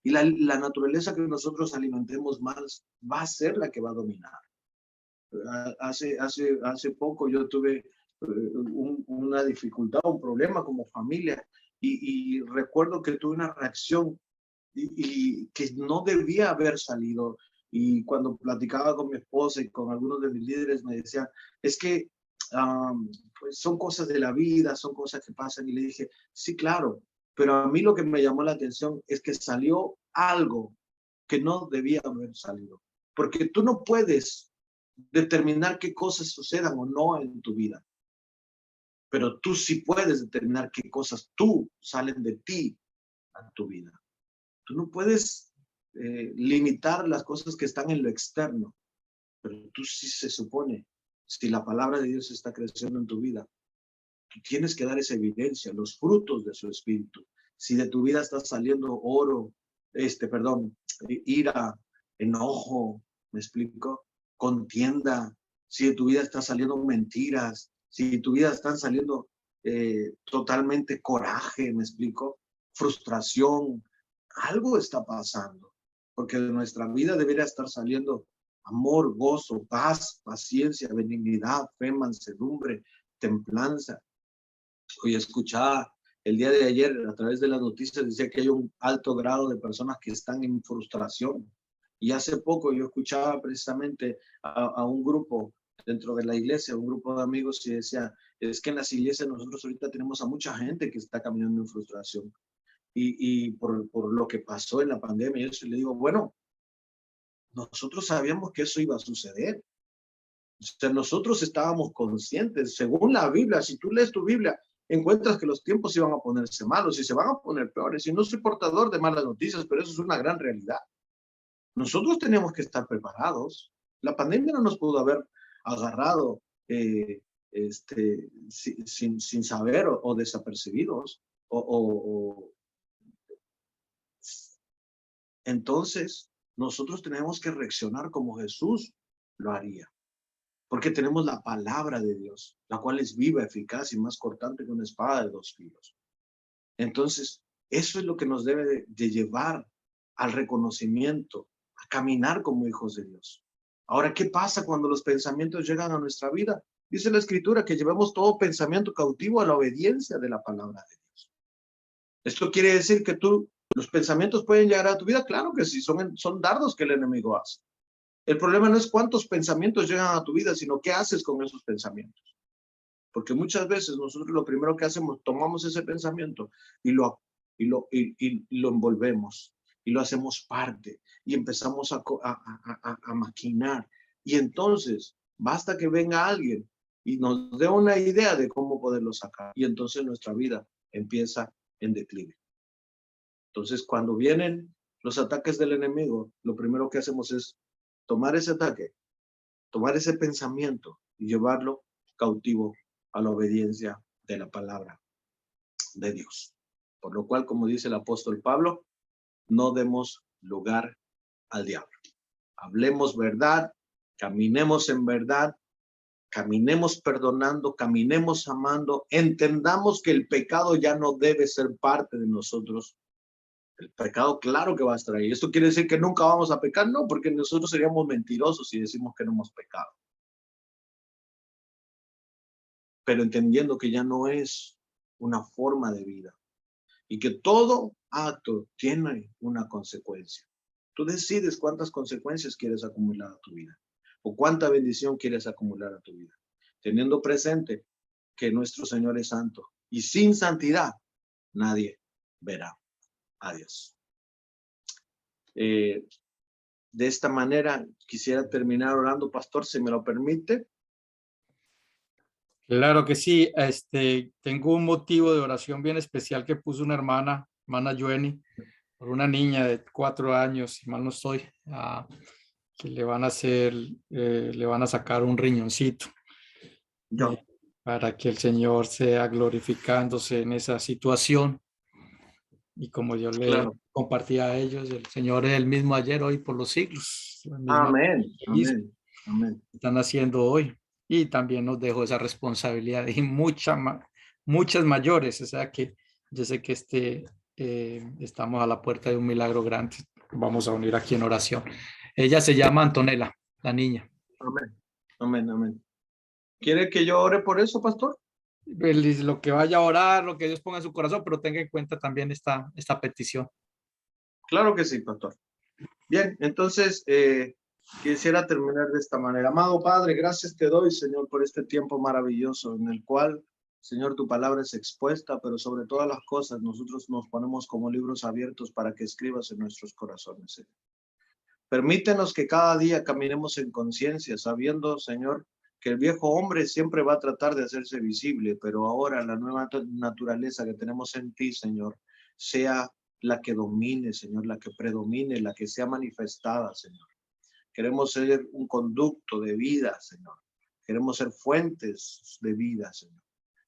Y la naturaleza que nosotros alimentemos más va a ser la que va a dominar. Hace poco yo tuve una dificultad, un problema como familia, y recuerdo que tuve una reacción y que no debía haber salido. Y cuando platicaba con mi esposa y con algunos de mis líderes me decían, es que pues son cosas de la vida, son cosas que pasan. Y le dije, sí, claro, pero a mí lo que me llamó la atención es que salió algo que no debía haber salido. Porque tú no puedes determinar qué cosas sucedan o no en tu vida, pero tú sí puedes determinar qué cosas tú salen de ti a tu vida. Tú no puedes limitar las cosas que están en lo externo, pero tú sí se supone, si la palabra de Dios está creciendo en tu vida, tú tienes que dar esa evidencia, los frutos de su espíritu. Si de tu vida está saliendo ira, enojo, ¿me explico? Contienda, si de tu vida están saliendo mentiras, si de tu vida están saliendo totalmente coraje, ¿me explico? Frustración, algo está pasando, porque de nuestra vida debería estar saliendo amor, gozo, paz, paciencia, benignidad, fe, mansedumbre, templanza. Hoy escuchaba el día de ayer a través de las noticias, decía que hay un alto grado de personas que están en frustración. Y hace poco yo escuchaba precisamente a un grupo dentro de la iglesia, un grupo de amigos, y decía, es que en las iglesias nosotros ahorita tenemos a mucha gente que está caminando en frustración. Y por lo que pasó en la pandemia, yo le digo, bueno, nosotros sabíamos que eso iba a suceder. O sea, nosotros estábamos conscientes, según la Biblia, si tú lees tu Biblia, encuentras que los tiempos iban a ponerse malos y se van a poner peores. Y no soy portador de malas noticias, pero eso es una gran realidad. Nosotros tenemos que estar preparados. La pandemia no nos pudo haber agarrado sin saber o desapercibidos. Entonces, nosotros tenemos que reaccionar como Jesús lo haría. Porque tenemos la palabra de Dios, la cual es viva, eficaz y más cortante que una espada de 2 filos. Entonces, eso es lo que nos debe de llevar al reconocimiento, a caminar como hijos de Dios. Ahora, ¿qué pasa cuando los pensamientos llegan a nuestra vida? Dice la Escritura que llevemos todo pensamiento cautivo a la obediencia de la palabra de Dios. Esto quiere decir que los pensamientos pueden llegar a tu vida. Claro que sí, son dardos que el enemigo hace. El problema no es cuántos pensamientos llegan a tu vida, sino qué haces con esos pensamientos. Porque muchas veces nosotros lo primero que hacemos, tomamos ese pensamiento y lo envolvemos y lo hacemos parte y empezamos a maquinar. Y entonces basta que venga alguien y nos dé una idea de cómo poderlo sacar. Y entonces nuestra vida empieza en declive. Entonces, cuando vienen los ataques del enemigo, lo primero que hacemos es tomar ese ataque, tomar ese pensamiento y llevarlo cautivo a la obediencia de la palabra de Dios. Por lo cual, como dice el apóstol Pablo, no demos lugar al diablo. Hablemos verdad, caminemos en verdad, caminemos perdonando, caminemos amando, entendamos que el pecado ya no debe ser parte de nosotros. El pecado, claro que va a estar ahí. ¿Esto quiere decir que nunca vamos a pecar? No, porque nosotros seríamos mentirosos si decimos que no hemos pecado. Pero entendiendo que ya no es una forma de vida y que todo acto tiene una consecuencia. Tú decides cuántas consecuencias quieres acumular a tu vida o cuánta bendición quieres acumular a tu vida, teniendo presente que nuestro Señor es santo y sin santidad nadie verá a Dios. De esta manera quisiera terminar orando, pastor, si me lo permite. Claro que sí. Tengo un motivo de oración bien especial que puso una hermana Joeni, por una niña de 4 años, si mal no estoy, que le van a sacar un riñoncito, para que el Señor sea glorificándose en esa situación. Y como yo le compartí a ellos, el Señor es el mismo ayer, hoy, por los siglos. Amén, amén, amén. Están haciendo hoy. Y también nos dejó esa responsabilidad y muchas mayores. O sea que yo sé que estamos a la puerta de un milagro grande. Vamos a unir aquí en oración. Ella se llama Antonella, la niña. Amén, amén, amén. ¿Quiere que yo ore por eso, pastor? Lo que vaya a orar, lo que Dios ponga en su corazón, pero tenga en cuenta también esta petición. Claro que sí, pastor. Bien, entonces quisiera terminar de esta manera. Amado Padre, gracias te doy, Señor, por este tiempo maravilloso en el cual, Señor, tu palabra es expuesta, pero sobre todas las cosas nosotros nos ponemos como libros abiertos para que escribas en nuestros corazones, Señor. Permítenos que cada día caminemos en conciencia, sabiendo, Señor, que el viejo hombre siempre va a tratar de hacerse visible, pero ahora la nueva naturaleza que tenemos en ti, Señor, sea la que domine, Señor, la que predomine, la que sea manifestada, Señor. Queremos ser un conducto de vida, Señor. Queremos ser fuentes de vida, Señor.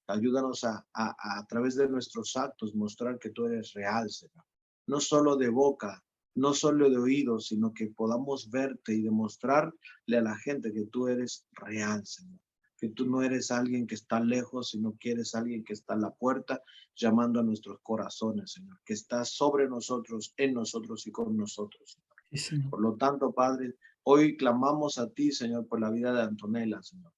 Ayúdanos a través de nuestros actos mostrar que tú eres real, Señor. No solo de boca, no solo de oídos, sino que podamos verte y demostrarle a la gente que tú eres real, Señor. Que tú no eres alguien que está lejos, sino que eres alguien que está a la puerta llamando a nuestros corazones, Señor. Que estás sobre nosotros, en nosotros y con nosotros, Señor. Sí, Señor. Por lo tanto, Padre, hoy clamamos a ti, Señor, por la vida de Antonella, Señor.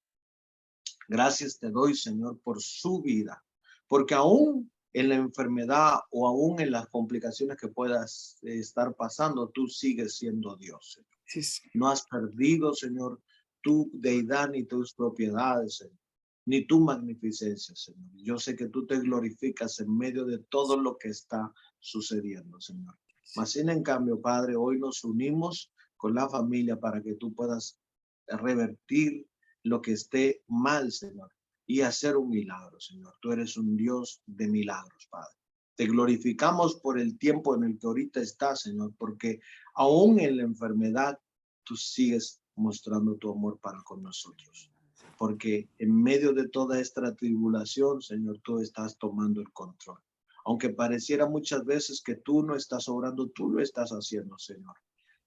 Gracias te doy, Señor, por su vida, porque aún en la enfermedad o aún en las complicaciones que puedas estar pasando, tú sigues siendo Dios, Señor. Sí, sí. No has perdido, Señor, tu deidad ni tus propiedades, Señor, ni tu magnificencia, Señor. Yo sé que tú te glorificas en medio de todo lo que está sucediendo, Señor. Mas sin en cambio, Padre, hoy nos unimos con la familia para que tú puedas revertir lo que esté mal, Señor, y hacer un milagro, Señor. Tú eres un Dios de milagros, Padre. Te glorificamos por el tiempo en el que ahorita estás, Señor, porque aún en la enfermedad, tú sigues mostrando tu amor para con nosotros. Porque en medio de toda esta tribulación, Señor, tú estás tomando el control. Aunque pareciera muchas veces que tú no estás obrando, tú lo estás haciendo, Señor.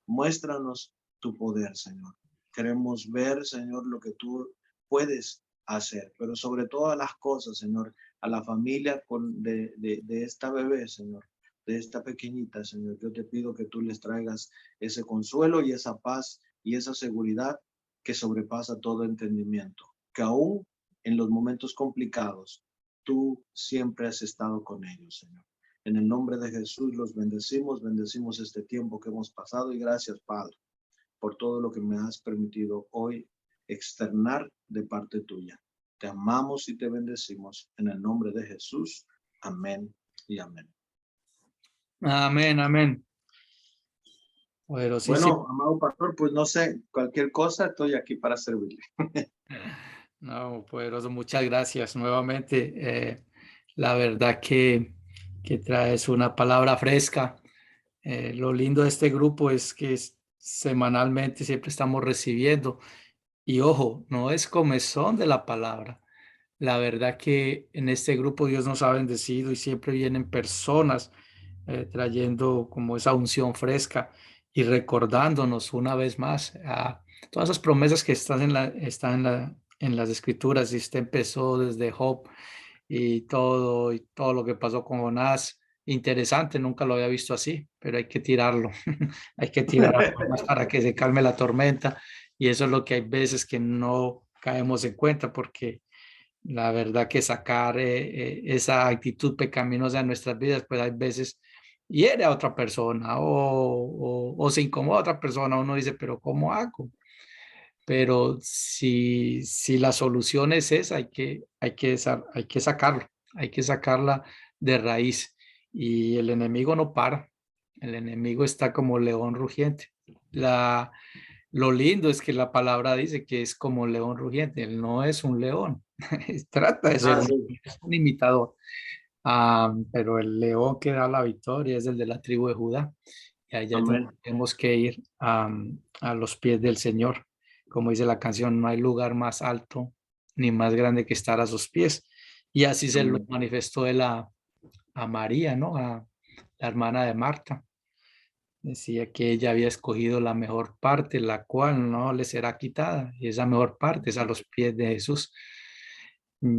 Muéstranos tu poder, Señor. Queremos ver, Señor, lo que tú puedes hacer, pero sobre todas las cosas, Señor, a la familia de esta bebé, Señor, de esta pequeñita, Señor, yo te pido que tú les traigas ese consuelo y esa paz y esa seguridad que sobrepasa todo entendimiento, que aún en los momentos complicados, tú siempre has estado con ellos, Señor. En el nombre de Jesús los bendecimos este tiempo que hemos pasado y gracias, Padre, por todo lo que me has permitido hoy externar de parte tuya. Te amamos y te bendecimos en el nombre de Jesús. Amén y amén. Amén, amén. Bueno, amado pastor, pues no sé, cualquier cosa, estoy aquí para servirle. No, poderoso, muchas gracias nuevamente. La verdad que traes una palabra fresca. Lo lindo de este grupo es que semanalmente siempre estamos recibiendo. Y ojo, no es comezón de la palabra. La verdad que en este grupo Dios nos ha bendecido y siempre vienen personas trayendo como esa unción fresca y recordándonos una vez más a todas esas promesas que están en las escrituras. Y este empezó desde Job y todo lo que pasó con Jonás. Interesante, nunca lo había visto así, pero hay que tirarlo. Hay que tirarlo más para que se calme la tormenta. Y eso es lo que hay veces que no caemos en cuenta, porque la verdad que sacar esa actitud pecaminosa en nuestras vidas, pues hay veces hiere a otra persona o se incomoda a otra persona. Uno dice, pero ¿cómo hago? Pero si la solución es esa, hay que sacarlo, hay que sacarla de raíz. Y el enemigo no para, el enemigo está como león rugiente. Lo lindo es que la palabra dice que es como león rugiente. Él no es un león, trata de ser un imitador. Pero el león que da la victoria es el de la tribu de Judá. Y allá es donde tenemos que ir a los pies del Señor. Como dice la canción, no hay lugar más alto ni más grande que estar a sus pies. Y así se lo manifestó él a María, ¿no? A la hermana de Marta. Decía que ella había escogido la mejor parte, la cual no le será quitada. Y esa mejor parte es a los pies de Jesús.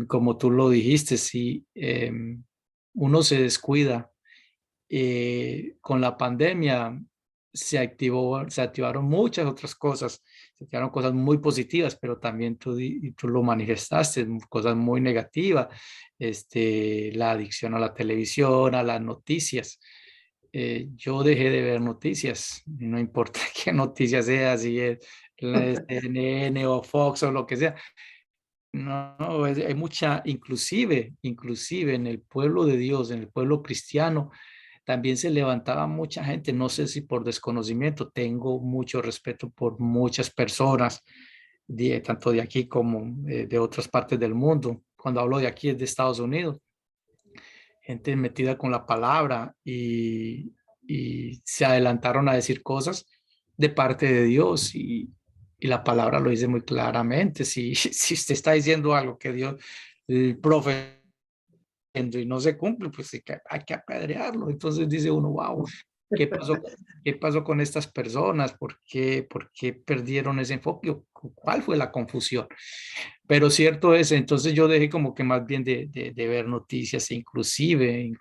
Como tú lo dijiste, si uno se descuida, con la pandemia se activaron muchas otras cosas, se activaron cosas muy positivas, pero también tú lo manifestaste, cosas muy negativas, la adicción a la televisión, a las noticias. Yo dejé de ver noticias, no importa qué noticia sea, si es la CNN o Fox o lo que sea. No, hay mucha, inclusive en el pueblo de Dios, en el pueblo cristiano, también se levantaba mucha gente, no sé si por desconocimiento. Tengo mucho respeto por muchas personas, tanto de aquí como de otras partes del mundo. Cuando hablo de aquí es de Estados Unidos, gente metida con la palabra y se adelantaron a decir cosas de parte de Dios y la palabra lo dice muy claramente. Si usted está diciendo algo que Dios, el profeta, y no se cumple, pues hay que apedrearlo. Entonces dice uno, wow, ¿qué pasó con estas personas? ¿Por qué perdieron ese enfoque? ¿Cuál fue la confusión? Pero cierto es, entonces yo dejé como que más bien de ver noticias, inclusive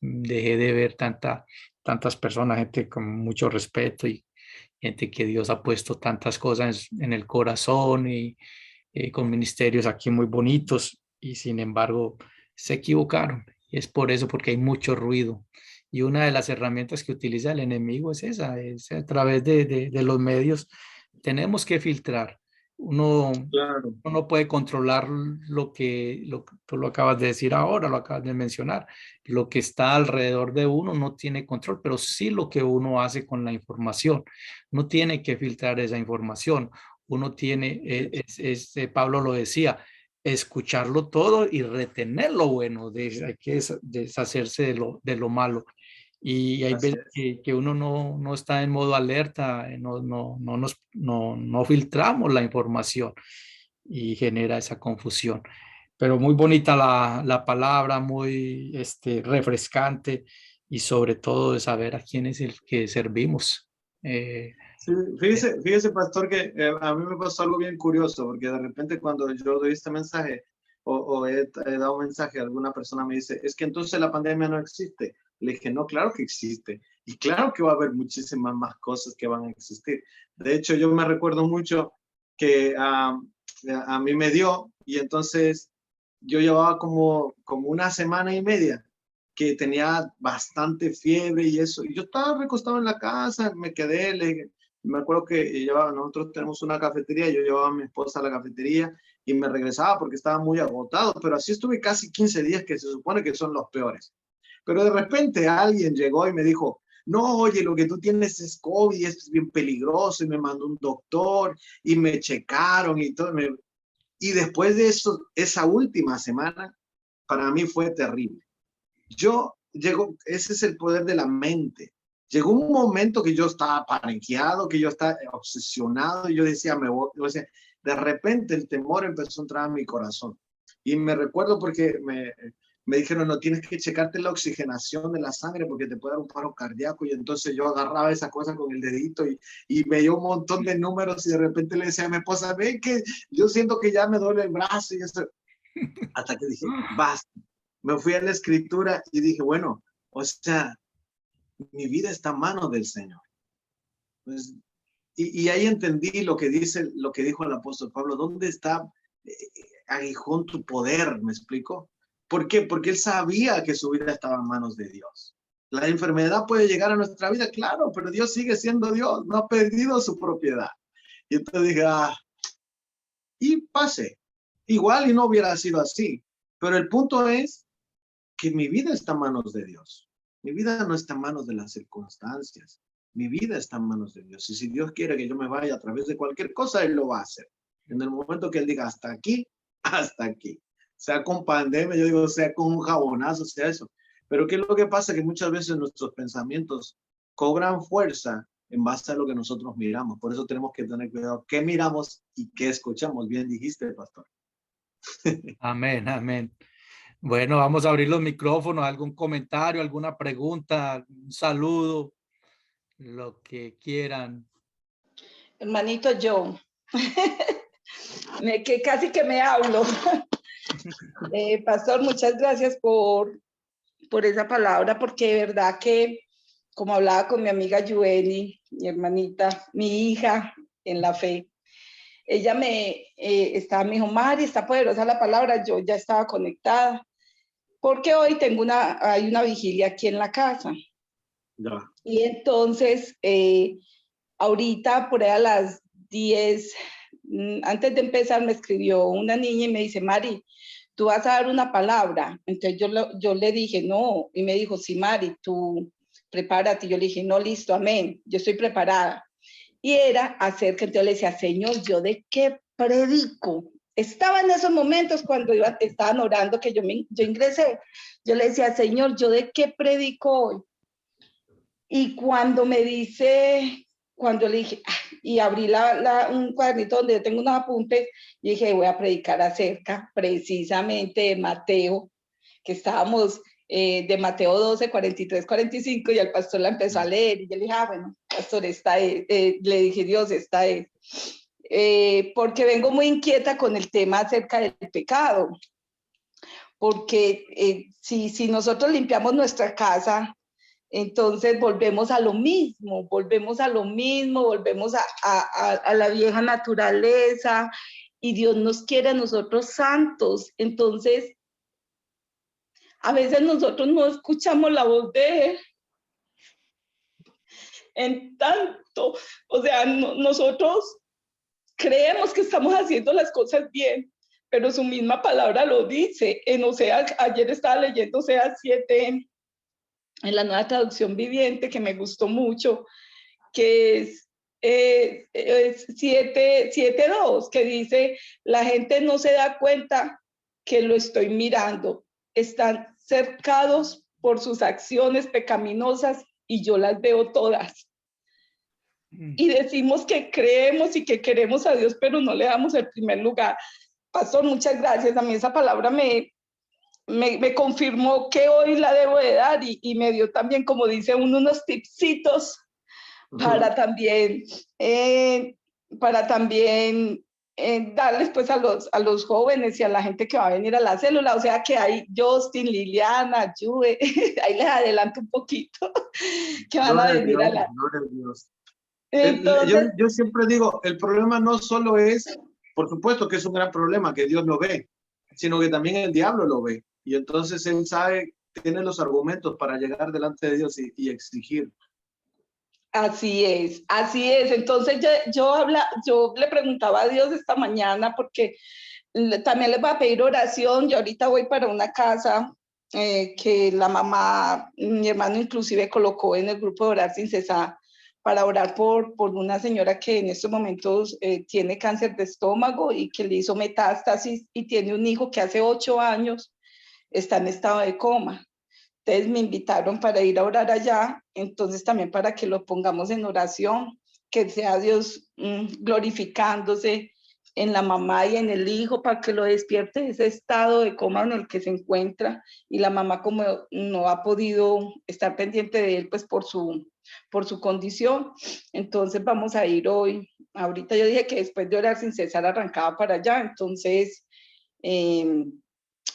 dejé de ver tantas personas, gente con mucho respeto y gente que Dios ha puesto tantas cosas en el corazón y con ministerios aquí muy bonitos, y sin embargo se equivocaron. Y es por eso, porque hay mucho ruido. Y una de las herramientas que utiliza el enemigo es esa, es a través de los medios. Tenemos que filtrar. Uno no puede controlar tú lo acabas de decir ahora, lo acabas de mencionar. Lo que está alrededor de uno no tiene control, pero sí lo que uno hace con la información. Uno tiene que filtrar esa información. Uno tiene, Pablo lo decía, escucharlo todo y retener lo bueno, hay que deshacerse de lo malo. Y hay veces que uno no está en modo alerta, no filtramos la información y genera esa confusión. Pero muy bonita la palabra, muy refrescante, y sobre todo de saber a quién es el que servimos. Sí, fíjese, pastor, que a mí me pasó algo bien curioso, porque de repente cuando yo doy este mensaje o he dado un mensaje, alguna persona me dice, es que entonces la pandemia no existe. Le dije, no, claro que existe. Y claro que va a haber muchísimas más cosas que van a existir. De hecho, yo me recuerdo mucho que a mí me dio, y entonces yo llevaba como una semana y media que tenía bastante fiebre y eso, y yo estaba recostado en la casa, me quedé, me acuerdo que nosotros tenemos una cafetería, yo llevaba a mi esposa a la cafetería y me regresaba porque estaba muy agotado, pero así estuve casi 15 días que se supone que son los peores. Pero de repente alguien llegó y me dijo, no, oye, lo que tú tienes es COVID, es bien peligroso, y me mandó un doctor y me checaron y todo. Y después de eso, esa última semana, para mí fue terrible. Ese es el poder de la mente. Llegó un momento que yo estaba paniqueado, que yo estaba obsesionado, y yo decía, de repente el temor empezó a entrar a mi corazón. Y me recuerdo porque me dijeron, no, tienes que checarte la oxigenación de la sangre porque te puede dar un paro cardíaco. Y entonces yo agarraba esa cosa con el dedito y me dio un montón de números, y de repente le decía a mi esposa, ve que yo siento que ya me duele el brazo y eso. Hasta que dije, basta. Me fui a la escritura y dije, bueno, o sea, mi vida está en manos del Señor. Pues, y ahí entendí lo que dijo el apóstol Pablo, ¿dónde está, aguijón, tu poder? ¿Me explico? ¿Por qué? Porque él sabía que su vida estaba en manos de Dios. La enfermedad puede llegar a nuestra vida, claro, pero Dios sigue siendo Dios, no ha perdido su propiedad. Y entonces dije, y pasé. Igual y no hubiera sido así, pero el punto es que mi vida está en manos de Dios. Mi vida no está en manos de las circunstancias. Mi vida está en manos de Dios. Y si Dios quiere que yo me vaya a través de cualquier cosa, Él lo va a hacer. En el momento que Él diga hasta aquí, hasta aquí. Sea con pandemia, yo digo, sea con un jabonazo, sea eso. Pero ¿qué es lo que pasa? Que muchas veces nuestros pensamientos cobran fuerza en base a lo que nosotros miramos. Por eso tenemos que tener cuidado qué miramos y qué escuchamos. Bien dijiste, pastor. Amén, amén. Bueno, vamos a abrir los micrófonos, algún comentario, alguna pregunta, un saludo, lo que quieran. Hermanito Joe, que casi que me hablo. Pastor, muchas gracias por esa palabra, porque de verdad que, como hablaba con mi amiga Yueli, mi hermanita, mi hija en la fe, ella me dijo, Mari, está poderosa la palabra, yo ya estaba conectada, porque hoy hay una vigilia aquí en la casa. Ya. Y entonces, ahorita por ahí a las 10, antes de empezar me escribió una niña y me dice, Mari, tú vas a dar una palabra. Entonces yo le dije, no, y me dijo, sí, Mari, tú prepárate. Yo le dije, no, listo, amén, yo estoy preparada. Y era acerca, entonces le decía, Señor, ¿yo de qué predico? Estaba en esos momentos cuando estaban orando que yo ingresé. Yo le decía, Señor, ¿yo de qué predico hoy? Y cuando me dice, cuando le dije, y abrí un cuadernito donde yo tengo unos apuntes, y dije, voy a predicar acerca precisamente de Mateo, que estábamos de Mateo 12, 43, 45, y el pastor la empezó a leer, y yo le dije, bueno, pastor, le dije, Dios, esta es. Porque vengo muy inquieta con el tema acerca del pecado, porque si nosotros limpiamos nuestra casa, entonces volvemos a lo mismo, volvemos a la vieja naturaleza, y Dios nos quiere a nosotros santos. Entonces, a veces nosotros no escuchamos la voz de Él. En tanto, o sea, nosotros creemos que estamos haciendo las cosas bien, pero su misma palabra lo dice. En Oseas, ayer estaba leyendo Oseas 7, en la Nueva Traducción Viviente, que me gustó mucho, que es 7:2, que dice, la gente no se da cuenta que lo estoy mirando, están cercados por sus acciones pecaminosas y yo las veo todas. Y decimos que creemos y que queremos a Dios, pero no le damos el primer lugar. Pastor, muchas gracias. A mí esa palabra me confirmó que hoy la debo de dar, y me dio también, como dice uno, unos tipsitos para también darles pues a los jóvenes y a la gente que va a venir a la célula. O sea que hay Justin, Liliana, Juve, ahí les adelanto un poquito, que van a venir a la... Entonces, Yo siempre digo, el problema no solo es, por supuesto que es un gran problema que Dios lo ve, sino que también el diablo lo ve. Y entonces él sabe, tiene los argumentos para llegar delante de Dios y exigir. así es, así es. Entonces yo le preguntaba a Dios esta mañana porque también les voy a pedir oración. Yo ahorita voy para una casa que la mamá, mi hermano inclusive colocó en el grupo de Orar Sin Cesar para orar por una señora que en estos momentos tiene cáncer de estómago y que le hizo metástasis y tiene un hijo que hace 8 años está en estado de coma. Entonces me invitaron para ir a orar allá, entonces también para que lo pongamos en oración, que sea Dios glorificándose en la mamá y en el hijo para que lo despierte de ese estado de coma en el que se encuentra, y la mamá como no ha podido estar pendiente de él pues por su condición. Entonces vamos a ir hoy. Ahorita yo dije que después de Orar Sin Cesar arrancaba para allá, entonces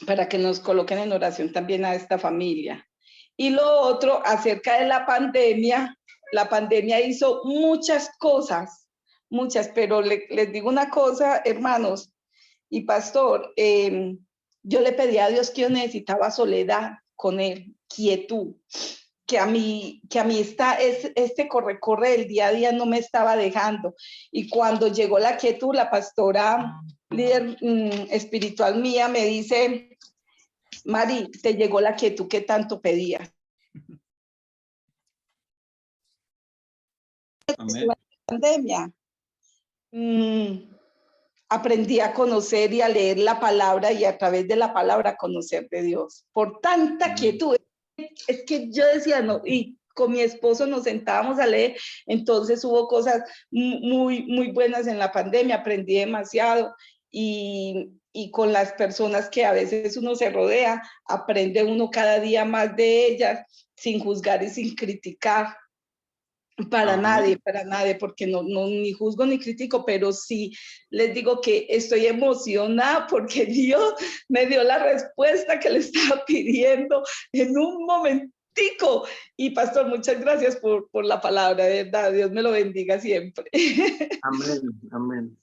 para que nos coloquen en oración también a esta familia. Y lo otro, acerca de la pandemia hizo muchas cosas, muchas, pero les digo una cosa, hermanos y pastor, yo le pedí a Dios que yo necesitaba soledad con él, quietud, que a mí este corre del día a día no me estaba dejando. Y cuando llegó la quietud, la pastora líder espiritual mía me dice: Mari, te llegó la quietud que tanto pedías. Amén. La pandemia, aprendí a conocer y a leer la palabra, y a través de la palabra conocer de Dios. Por tanta quietud, es que yo decía, no, y con mi esposo nos sentábamos a leer, entonces hubo cosas muy, muy buenas en la pandemia, aprendí demasiado, y con las personas que a veces uno se rodea, aprende uno cada día más de ellas, sin juzgar y sin criticar. Para nadie, porque no ni juzgo ni critico, pero sí les digo que estoy emocionada porque Dios me dio la respuesta que le estaba pidiendo en un momentico. Y pastor, muchas gracias por la palabra, de verdad, Dios me lo bendiga siempre. Amén, amén.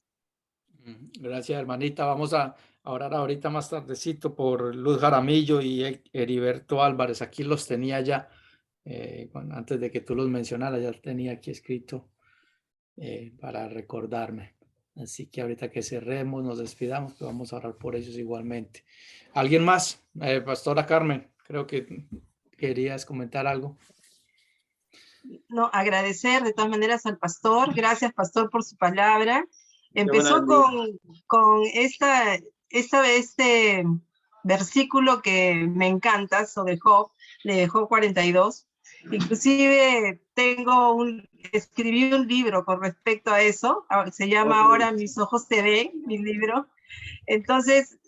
Gracias, hermanita. Vamos a orar ahorita más tardecito por Luz Jaramillo y Heriberto Álvarez. Aquí los tenía ya. Antes de que tú los mencionaras, ya tenía aquí escrito para recordarme. Así que ahorita que cerremos, nos despidamos, pues vamos a orar por ellos igualmente. ¿Alguien más? Pastora Carmen, creo que querías comentar algo. No, agradecer de todas maneras al pastor. Gracias, pastor, por su palabra. Empezó con este versículo que me encanta sobre Job, de Job 42. Inclusive escribí un libro con respecto a eso, se llama Ahora mis ojos te ven, mi libro. Entonces,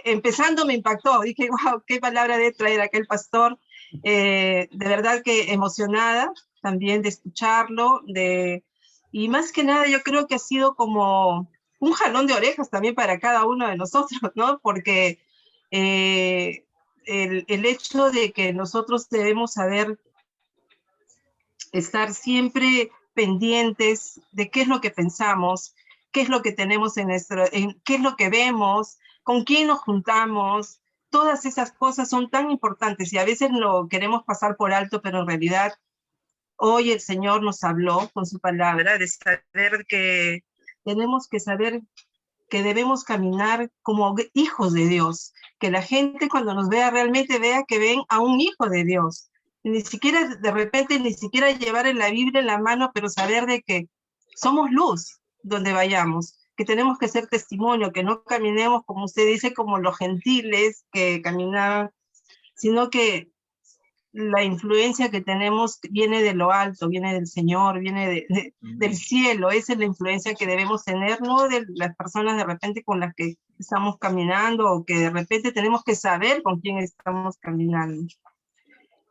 empezando me impactó, dije, wow, qué palabra de traer aquel pastor, de verdad que emocionada también de escucharlo, y más que nada yo creo que ha sido como un jalón de orejas también para cada uno de nosotros, ¿no? Porque el hecho de que nosotros debemos estar siempre pendientes de qué es lo que pensamos, qué es lo que tenemos qué es lo que vemos, con quién nos juntamos, todas esas cosas son tan importantes y a veces lo queremos pasar por alto, pero en realidad hoy el Señor nos habló con su palabra de saber que tenemos que saber que debemos caminar como hijos de Dios, que la gente cuando nos vea realmente vea que ven a un hijo de Dios. Ni siquiera, de repente, ni siquiera llevar en la Biblia en la mano, pero saber de que somos luz donde vayamos, que tenemos que ser testimonio, que no caminemos, como usted dice, como los gentiles que caminaban, sino que la influencia que tenemos viene de lo alto, viene del Señor, viene del cielo. Esa es la influencia que debemos tener, no de las personas de repente con las que estamos caminando, o que de repente tenemos que saber con quién estamos caminando.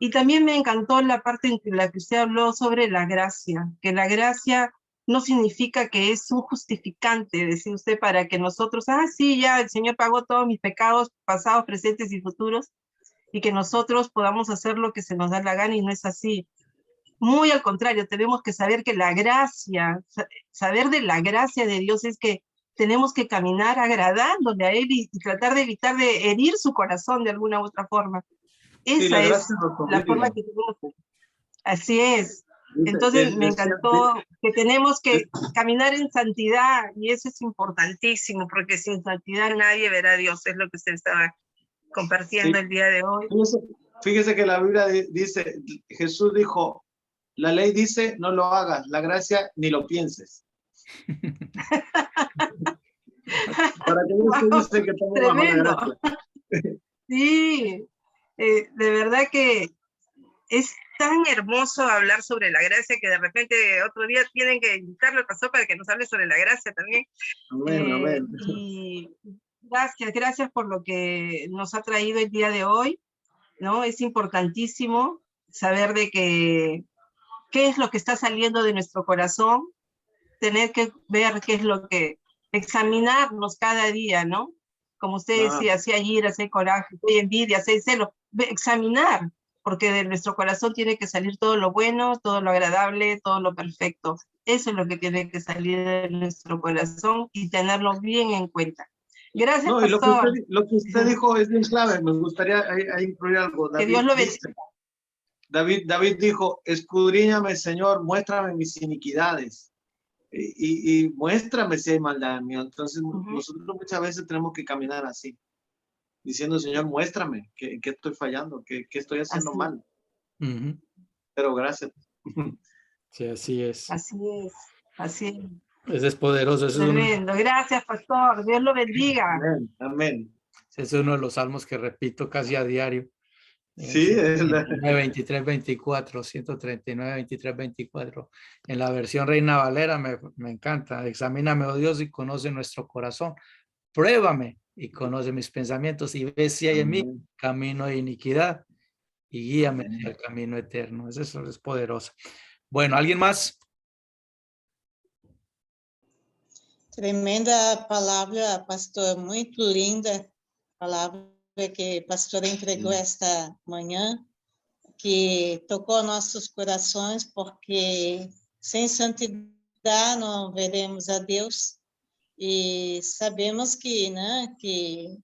Y también me encantó la parte en la que usted habló sobre la gracia, que la gracia no significa que es un justificante, decía usted, para que nosotros, sí, ya el Señor pagó todos mis pecados pasados, presentes y futuros, y que nosotros podamos hacer lo que se nos da la gana, y no es así. Muy al contrario, tenemos que saber que la gracia, saber de la gracia de Dios es que tenemos que caminar agradándole a Él y tratar de evitar de herir su corazón de alguna u otra forma. Esa es la forma que tenemos que... Así es. Entonces me encantó que tenemos que caminar en santidad y eso es importantísimo porque sin santidad nadie verá a Dios, es lo que usted estaba compartiendo el día de hoy. Fíjese que la Biblia dice, Jesús dijo, la ley dice no lo hagas, la gracia ni lo pienses. Para que no se dice que estamos bajo la gracia. Sí, de verdad que es tan hermoso hablar sobre la gracia que de repente otro día tienen que invitarlo al pastor para que nos hable sobre la gracia también. Amén, amén. Y gracias por lo que nos ha traído el día de hoy, ¿no? Es importantísimo saber de qué es lo que está saliendo de nuestro corazón, tener que ver qué es lo que, examinarnos cada día, ¿no? Como usted decía, si hay ira, si hay coraje, si hay envidia, si hay celo, examinar, porque de nuestro corazón tiene que salir todo lo bueno, todo lo agradable, todo lo perfecto. Eso es lo que tiene que salir de nuestro corazón y tenerlo bien en cuenta. Gracias, no, pastor. Y lo que usted dijo es bien clave, me gustaría incluir algo. Que Dios lo bendiga. David dijo, escudriñame, Señor, muéstrame mis iniquidades y muéstrame si hay maldad en mí. Entonces, nosotros muchas veces tenemos que caminar así, diciendo, Señor, muéstrame qué estoy fallando, qué estoy haciendo mal. Pero gracias. Sí, así es. Así es, así es. Ese es poderoso. Ese tremendo. Gracias, pastor. Dios lo bendiga. Amén, amén. Ese es uno de los salmos que repito casi a diario. Sí, es la... 23, 24, 139, 23, 24. En la versión Reina Valera me encanta. Examíname, oh Dios, y conoce nuestro corazón. Pruébame y conoce mis pensamientos y ve si hay en mí camino de iniquidad y guíame hacia el camino eterno. Eso es poderoso. Bueno, ¿alguien más? Tremenda palavra, pastor, muito linda palavra que o pastor entregou esta manhã, que tocou nossos corações, porque sem santidade não veremos a Deus, e sabemos que, né, que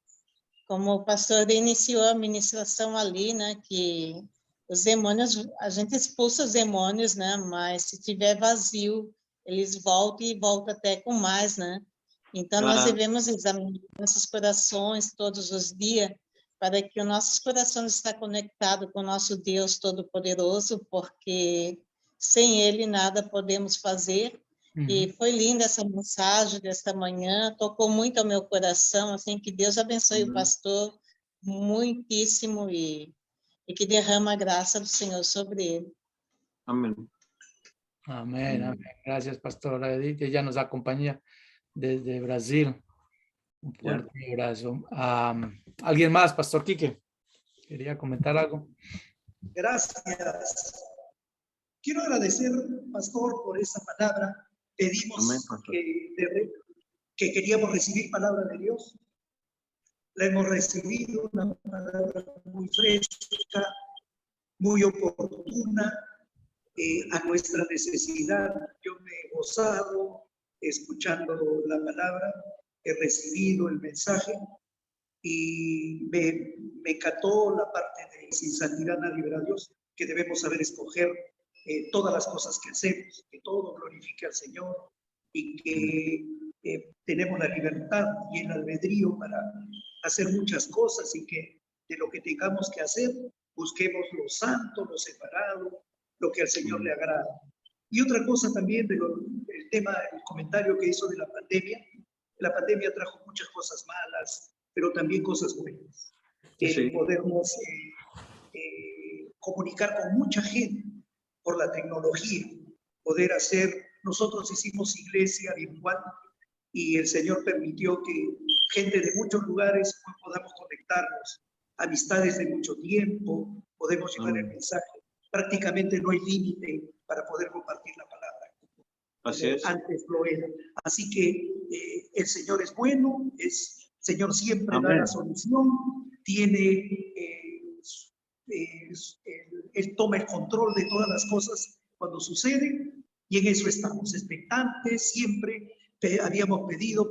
como o pastor iniciou a ministração ali, né, que os demônios, a gente expulsa os demônios, né, mas se tiver vazio, eles voltam e voltam até com mais, né? Então, nós devemos examinar nossos corações todos os dias, para que o nosso coração está conectado com o nosso Deus Todo-Poderoso, porque sem Ele nada podemos fazer. E foi linda essa mensagem desta manhã, tocou muito ao meu coração, assim, que Deus abençoe o pastor muitíssimo e que derrama a graça do Senhor sobre ele. Amén. Amén, amén. Gracias, pastora Edith. Ella nos acompaña desde Brasil. Un fuerte abrazo. ¿Alguien más, pastor Quique? ¿Quería comentar algo? Gracias. Quiero agradecer, pastor, por esa palabra. Pedimos que queríamos recibir palabra de Dios. La hemos recibido, una palabra muy fresca, muy oportuna a nuestra necesidad. Yo me he gozado escuchando la palabra, he recibido el mensaje y me encantó la parte de sin santidad nadie verá a Dios, que debemos saber escoger todas las cosas que hacemos, que todo glorifique al Señor y que tenemos la libertad y el albedrío para hacer muchas cosas y que de lo que tengamos que hacer busquemos lo santo, lo separado, lo que al Señor le agrada. Y otra cosa también del tema, el comentario que hizo de la pandemia trajo muchas cosas malas, pero también cosas buenas. Podernos comunicar con mucha gente por la tecnología, poder hacer, nosotros hicimos iglesia virtual y el Señor permitió que gente de muchos lugares podamos conectarnos, amistades de mucho tiempo, podemos llevar el mensaje. Prácticamente no hay límite para poder compartir la palabra. Así es. Antes lo era. Así que el Señor es bueno, el Señor siempre da la solución, tiene, Él toma el control de todas las cosas cuando sucede, y en eso estamos expectantes. Siempre habíamos pedido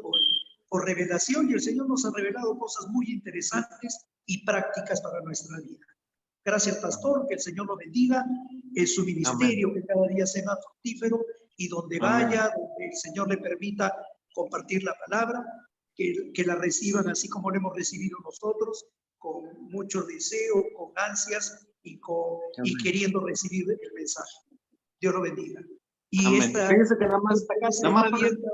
por revelación, y el Señor nos ha revelado cosas muy interesantes y prácticas para nuestra vida. Gracias, pastor, que el Señor lo bendiga en su ministerio. Amén. Que cada día sea más fructífero, y donde vaya, donde el Señor le permita compartir la palabra, que la reciban así como la hemos recibido nosotros, con mucho deseo, con ansias y queriendo recibir el mensaje. Dios lo bendiga. Y esta casa está abierta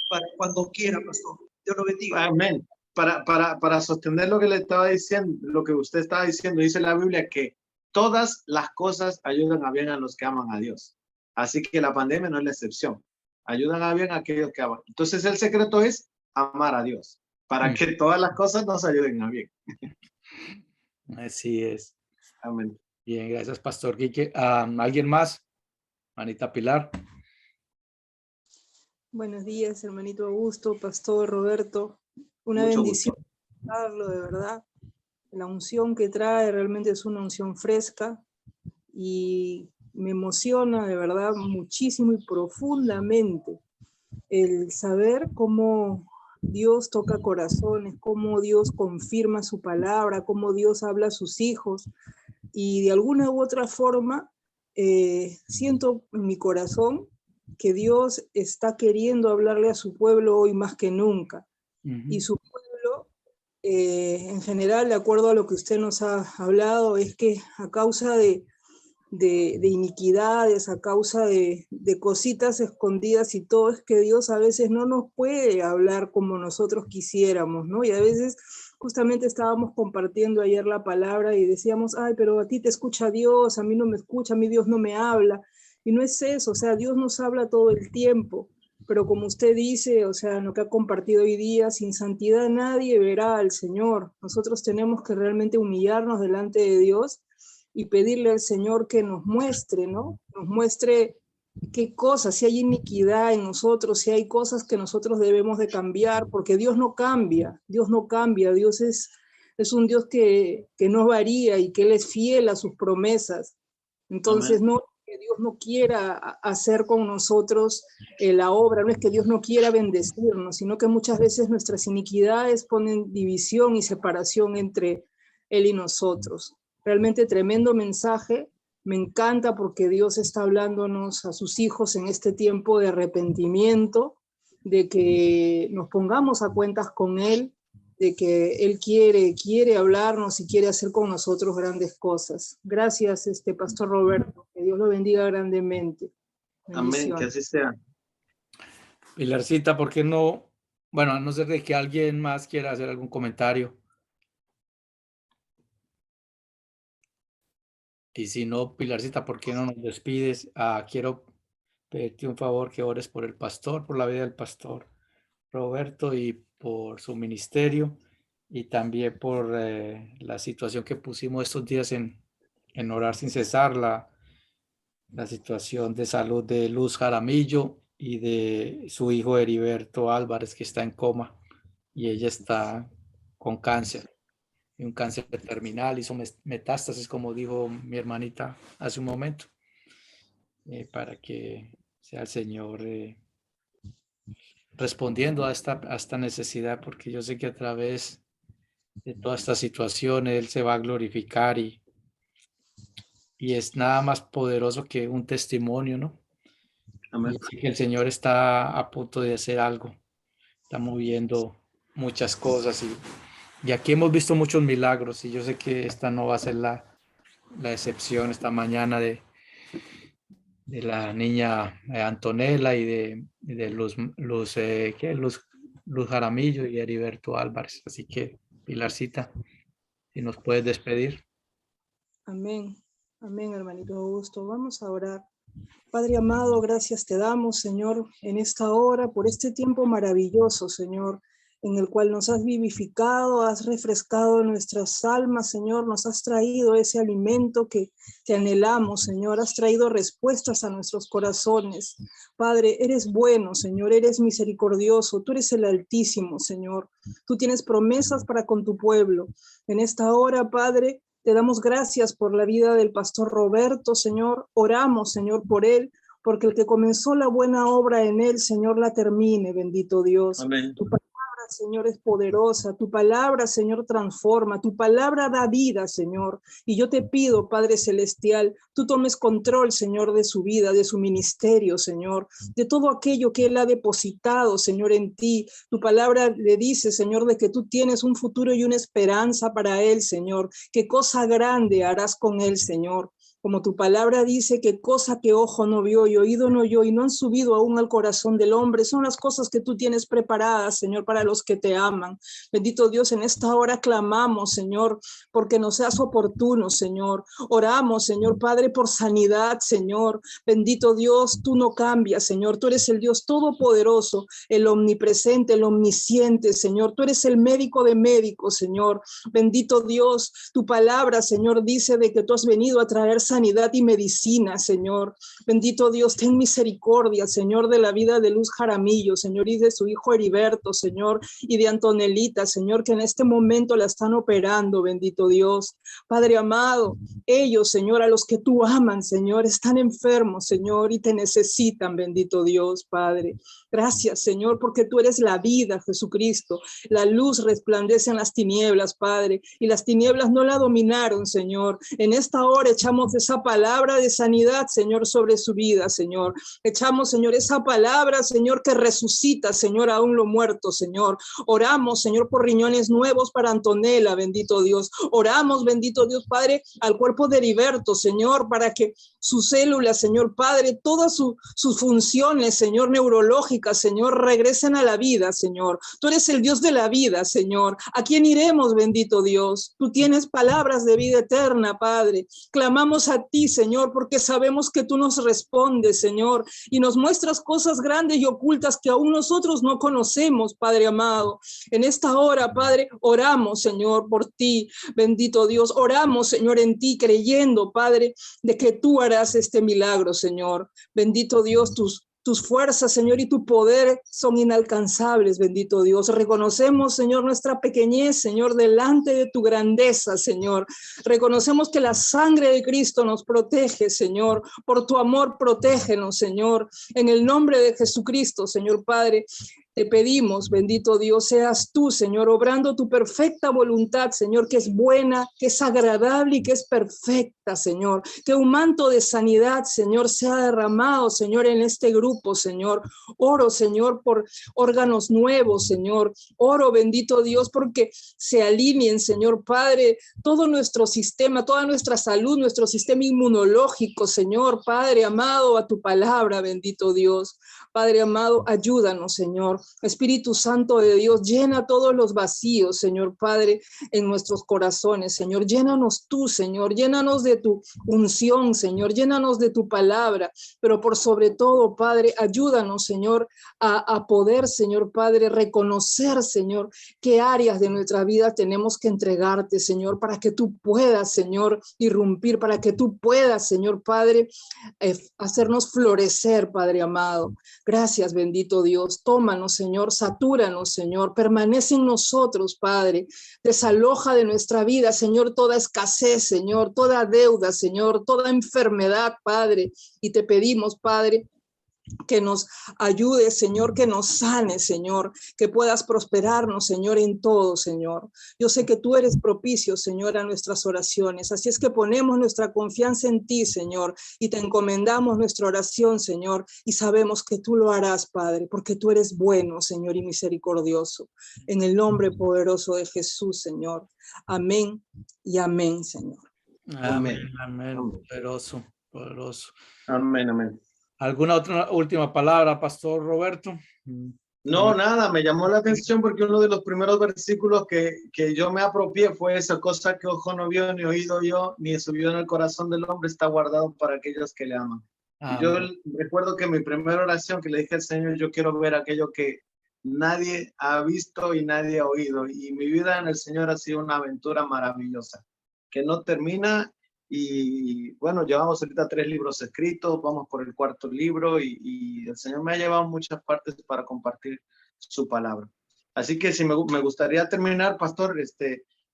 para cuando quiera, pastor. Dios lo bendiga. Amén. Para sostener lo que le estaba diciendo, lo que usted estaba diciendo, dice la Biblia que todas las cosas ayudan a bien a los que aman a Dios. Así que la pandemia no es la excepción. Ayudan a bien a aquellos que aman. Entonces el secreto es amar a Dios, para que todas las cosas nos ayuden a bien. Así es. Amén. Bien, gracias, Pastor Quique. ¿Alguien más? Manita Pilar. Buenos días, hermanito Augusto, Pastor Roberto. Una Mucho bendición escucharlo, de verdad. La unción que trae realmente es una unción fresca y me emociona de verdad muchísimo y profundamente el saber cómo Dios toca corazones, cómo Dios confirma su palabra, cómo Dios habla a sus hijos, y de alguna u otra forma siento en mi corazón que Dios está queriendo hablarle a su pueblo hoy más que nunca. Y su pueblo, en general, de acuerdo a lo que usted nos ha hablado, es que a causa de iniquidades, a causa de cositas escondidas y todo, es que Dios a veces no nos puede hablar como nosotros quisiéramos, ¿no? Y a veces justamente estábamos compartiendo ayer la palabra y decíamos, ay, pero a ti te escucha Dios, a mí no me escucha, a mí Dios no me habla. Y no es eso, o sea, Dios nos habla todo el tiempo, pero como usted dice, o sea, en lo que ha compartido hoy día, sin santidad nadie verá al Señor. Nosotros tenemos que realmente humillarnos delante de Dios y pedirle al Señor que nos muestre, ¿no? Nos muestre qué cosas, si hay iniquidad en nosotros, si hay cosas que nosotros debemos de cambiar, porque Dios no cambia, Dios es un Dios que no varía y que Él es fiel a sus promesas. Entonces, no que Dios no quiera hacer con nosotros la obra, no es que Dios no quiera bendecirnos, sino que muchas veces nuestras iniquidades ponen división y separación entre Él y nosotros. Realmente tremendo mensaje, me encanta porque Dios está hablándonos a sus hijos en este tiempo de arrepentimiento, de que nos pongamos a cuentas con Él, de que Él quiere hablarnos y quiere hacer con nosotros grandes cosas. Gracias, Pastor Roberto, que Dios lo bendiga grandemente. Amén, que así sea. Pilarcita, ¿por qué no? Bueno, a no ser de que alguien más quiera hacer algún comentario. Y si no, Pilarcita, ¿por qué no nos despides? Quiero pedirte un favor, que ores por el pastor, por la vida del pastor Roberto y por su ministerio, y también por la situación que pusimos estos días en Orar Sin Cesar, la situación de salud de Luz Jaramillo y de su hijo Heriberto Álvarez, que está en coma, y ella está con cáncer, y un cáncer terminal, hizo metástasis, como dijo mi hermanita hace un momento, para que sea el Señor respondiendo a esta necesidad, porque yo sé que a través de toda esta situación Él se va a glorificar, y es nada más poderoso que un testimonio, ¿no? Amén. Y sé que el Señor está a punto de hacer algo, está moviendo muchas cosas, y aquí hemos visto muchos milagros, y yo sé que esta no va a ser la excepción. Esta mañana de la niña Antonella y de Luz Jaramillo y Heriberto Álvarez. Así que, Pilarcita, si nos puedes despedir. Amén, amén, hermanito Augusto. Vamos a orar. Padre amado, gracias te damos, Señor, en esta hora, por este tiempo maravilloso, Señor, en el cual nos has vivificado, has refrescado nuestras almas, Señor, nos has traído ese alimento que anhelamos, Señor, has traído respuestas a nuestros corazones. Padre, eres bueno, Señor, eres misericordioso, tú eres el Altísimo, Señor, tú tienes promesas para con tu pueblo. En esta hora, Padre, Te damos gracias por la vida del pastor Roberto, Señor. Oramos, Señor, por él, porque el que comenzó la buena obra en él, Señor, la termine, bendito Dios. Amén. Tu palabra, Señor, es poderosa. Tu palabra, Señor, transforma. Tu palabra da vida, Señor. Y yo te pido, Padre Celestial, tú tomes control, Señor, de su vida, de su ministerio, Señor, de todo aquello que él ha depositado, Señor, en ti. Tu palabra le dice, Señor, de que tú tienes un futuro y una esperanza para él, Señor. Qué cosa grande harás con él, Señor. Como tu palabra dice, que cosa que ojo no vio y oído no oyó y no han subido aún al corazón del hombre, son las cosas que tú tienes preparadas, Señor, para los que te aman. Bendito Dios, en esta hora clamamos, Señor, porque nos seas oportuno, Señor. Oramos, Señor Padre, por sanidad, Señor. Bendito Dios, tú no cambias, Señor. Tú eres el Dios todopoderoso, el omnipresente, el omnisciente, Señor. Tú eres el médico de médicos, Señor. Bendito Dios, tu palabra, Señor, dice de que tú has venido a traer sanidad y medicina, Señor. Bendito Dios, ten misericordia, Señor, de la vida de Luz Jaramillo, Señor, y de su hijo Heriberto, Señor, y de Antonelita, Señor, que en este momento la están operando, bendito Dios. Padre amado, ellos, Señor, a los que tú aman, Señor, están enfermos, Señor, y te necesitan, bendito Dios, Padre. Gracias, Señor, porque tú eres la vida, Jesucristo. La luz resplandece en las tinieblas, Padre, y las tinieblas no la dominaron, Señor. En esta hora echamos esa palabra de sanidad, Señor, sobre su vida, Señor. Echamos, Señor, esa palabra, Señor, que resucita, Señor, aún lo muerto, Señor. Oramos, Señor, por riñones nuevos para Antonella, bendito Dios. Oramos, bendito Dios, Padre, al cuerpo de Heriberto, Señor, para que sus células, Señor, Padre, todas sus funciones, Señor, neurológicas, Señor, regresen a la vida, Señor. Tú eres el Dios de la vida, Señor. ¿A quién iremos, bendito Dios? Tú tienes palabras de vida eterna, Padre. Clamamos a ti, Señor, porque sabemos que tú nos respondes, Señor, y nos muestras cosas grandes y ocultas que aún nosotros no conocemos, Padre amado. En esta hora, Padre, oramos, Señor, por ti, bendito Dios. Oramos, Señor, en ti, creyendo, Padre, de que tú harás este milagro, Señor. Bendito Dios, tus fuerzas, Señor, y tu poder son inalcanzables, bendito Dios. Reconocemos, Señor, nuestra pequeñez, Señor, delante de tu grandeza, Señor. Reconocemos que la sangre de Cristo nos protege, Señor. Por tu amor, protégenos, Señor. En el nombre de Jesucristo, Señor Padre, te pedimos, bendito Dios, seas tú, Señor, obrando tu perfecta voluntad, Señor, que es buena, que es agradable y que es perfecta, Señor. Que un manto de sanidad, Señor, sea derramado, Señor, en este grupo, Señor. Oro, Señor, por órganos nuevos, Señor. Oro, bendito Dios, porque se alineen, Señor Padre, todo nuestro sistema, toda nuestra salud, nuestro sistema inmunológico, Señor, Padre amado, a tu palabra, bendito Dios. Padre amado, ayúdanos, Señor. Espíritu Santo de Dios, llena todos los vacíos, Señor Padre, en nuestros corazones, Señor. Llénanos tú, Señor. Llénanos de tu unción, Señor. Llénanos de tu palabra. Pero por sobre todo, Padre, ayúdanos, Señor, a poder, Señor Padre, reconocer, Señor, qué áreas de nuestra vida tenemos que entregarte, Señor, para que tú puedas, Señor, irrumpir, para que tú puedas, Señor Padre, hacernos florecer, Padre amado. Gracias, bendito Dios. Tómanos, Señor, satúranos, Señor. Permanece en nosotros, Padre. Desaloja de nuestra vida, Señor, toda escasez, Señor, toda deuda, Señor, toda enfermedad, Padre. Y te pedimos, Padre, que nos ayude, Señor, que nos sane, Señor, que puedas prosperarnos, Señor, en todo, Señor. Yo sé que tú eres propicio, Señor, a nuestras oraciones, así es que ponemos nuestra confianza en ti, Señor, y te encomendamos nuestra oración, Señor, y sabemos que tú lo harás, Padre, porque tú eres bueno, Señor, y misericordioso. En el nombre poderoso de Jesús, Señor. Amén y amén, Señor. Amén, amén. Poderoso, poderoso. Amén, amén. ¿Alguna otra última palabra, Pastor Roberto? No, nada, me llamó la atención porque uno de los primeros versículos que yo me apropié fue esa cosa que ojo no vio, ni oído yo, ni subió en el corazón del hombre, está guardado para aquellos que le aman. Y yo recuerdo que mi primera oración que le dije al Señor, yo quiero ver aquello que nadie ha visto y nadie ha oído. Y mi vida en el Señor ha sido una aventura maravillosa, que no termina. Y bueno, llevamos ahorita 3 libros escritos, vamos por el 4º libro y el Señor me ha llevado a muchas partes para compartir su palabra. Así que si me gustaría terminar, Pastor,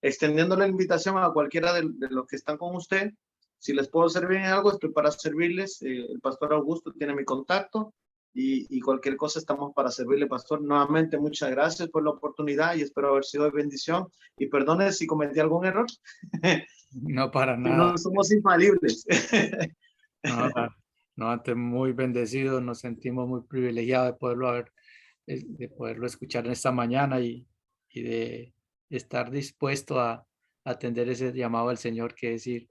extendiéndole la invitación a cualquiera de los que están con usted. Si les puedo servir en algo, estoy para servirles. El pastor Augusto tiene mi contacto y cualquier cosa estamos para servirle, pastor. Nuevamente, muchas gracias por la oportunidad y espero haber sido de bendición. Y perdone si cometí algún error. No, para nada. No somos infalibles. No, antes muy bendecidos, nos sentimos muy privilegiados de poderlo escuchar en esta mañana y de estar dispuesto a atender ese llamado al Señor, que es ir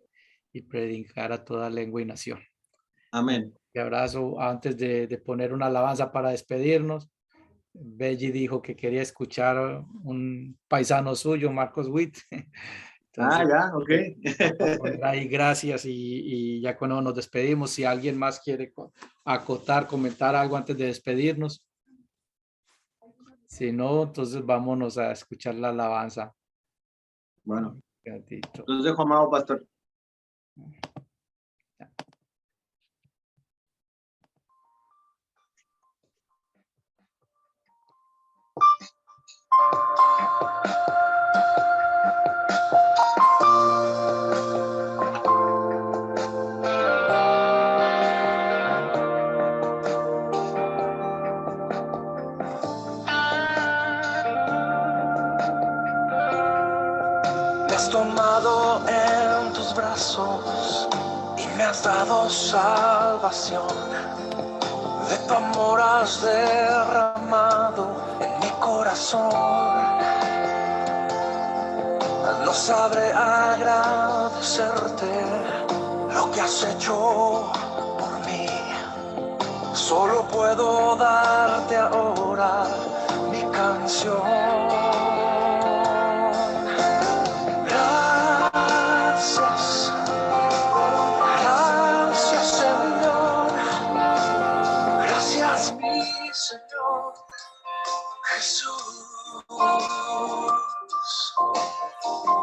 y predicar a toda lengua y nación. Amén. Un abrazo. Antes de poner una alabanza para despedirnos, Belli dijo que quería escuchar un paisano suyo, Marcos Witt. Entonces, ya, ok. poner ahí gracias y ya cuando nos despedimos, si alguien más quiere acotar, comentar algo antes de despedirnos. Si no, entonces vámonos a escuchar la alabanza. Bueno, los dejo, amado pastor. Me has tomado en tus brazos y me has dado salvación. De tu amor has derramado en mi corazón. No sabré agradecerte lo que has hecho por mí. Solo puedo darte ahora mi canción. Gracias, gracias Señor, gracias mi Señor Jesús.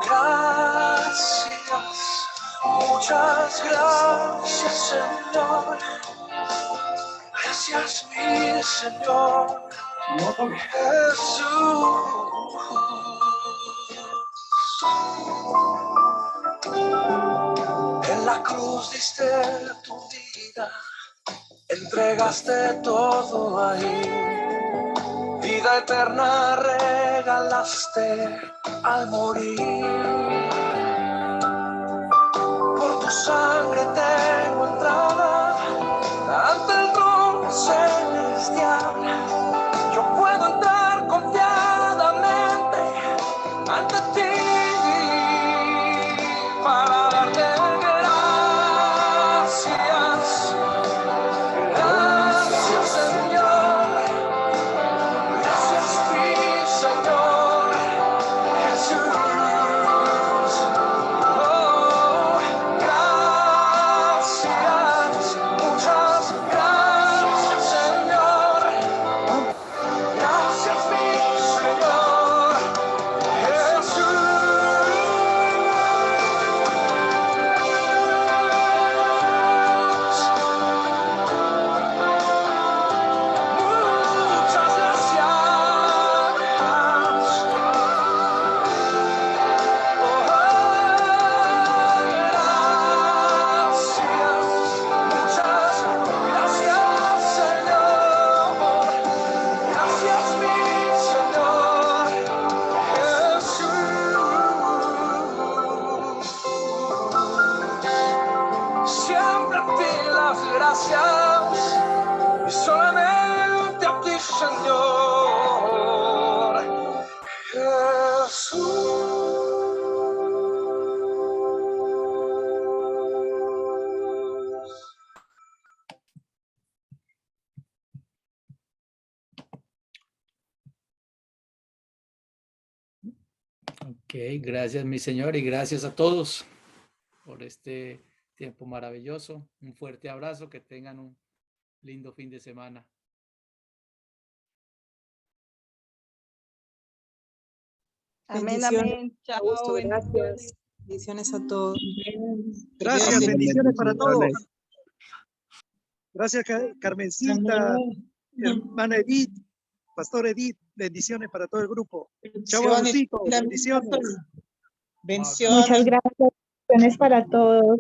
Gracias, muchas gracias Señor, gracias mi Señor Jesús. En la cruz diste tu vida, entregaste todo ahí, vida eterna regalaste al morir. Por tu sangre tengo entrada ante el trono celestial. Yo puedo entrar confiadamente ante ti para darte gracias. Gracias Señor, gracias mi Señor Jesús. Oh, gracias, muchas gracias Señor. Gracias mi Señor Jesús. Muchas gracias. Gracias, muchas gracias Señor. Gracias mi Señor Jesús. Siempre a ti las gracias y solamente a ti Señor Jesús. Ok, gracias mi Señor y gracias a todos por este tiempo maravilloso. Un fuerte abrazo, que tengan un lindo fin de semana. Amén, Bendiciones, amén. Chao, Augusto, bendiciones. gracias. Bendiciones a todos. Gracias, bendiciones para todos. Gracias, Carmencita, hermana Edith, Pastor Edith, bendiciones para todo el grupo. Chao, Agustito, bendiciones. Bendiciones. Muchas gracias. Bendiciones para todos.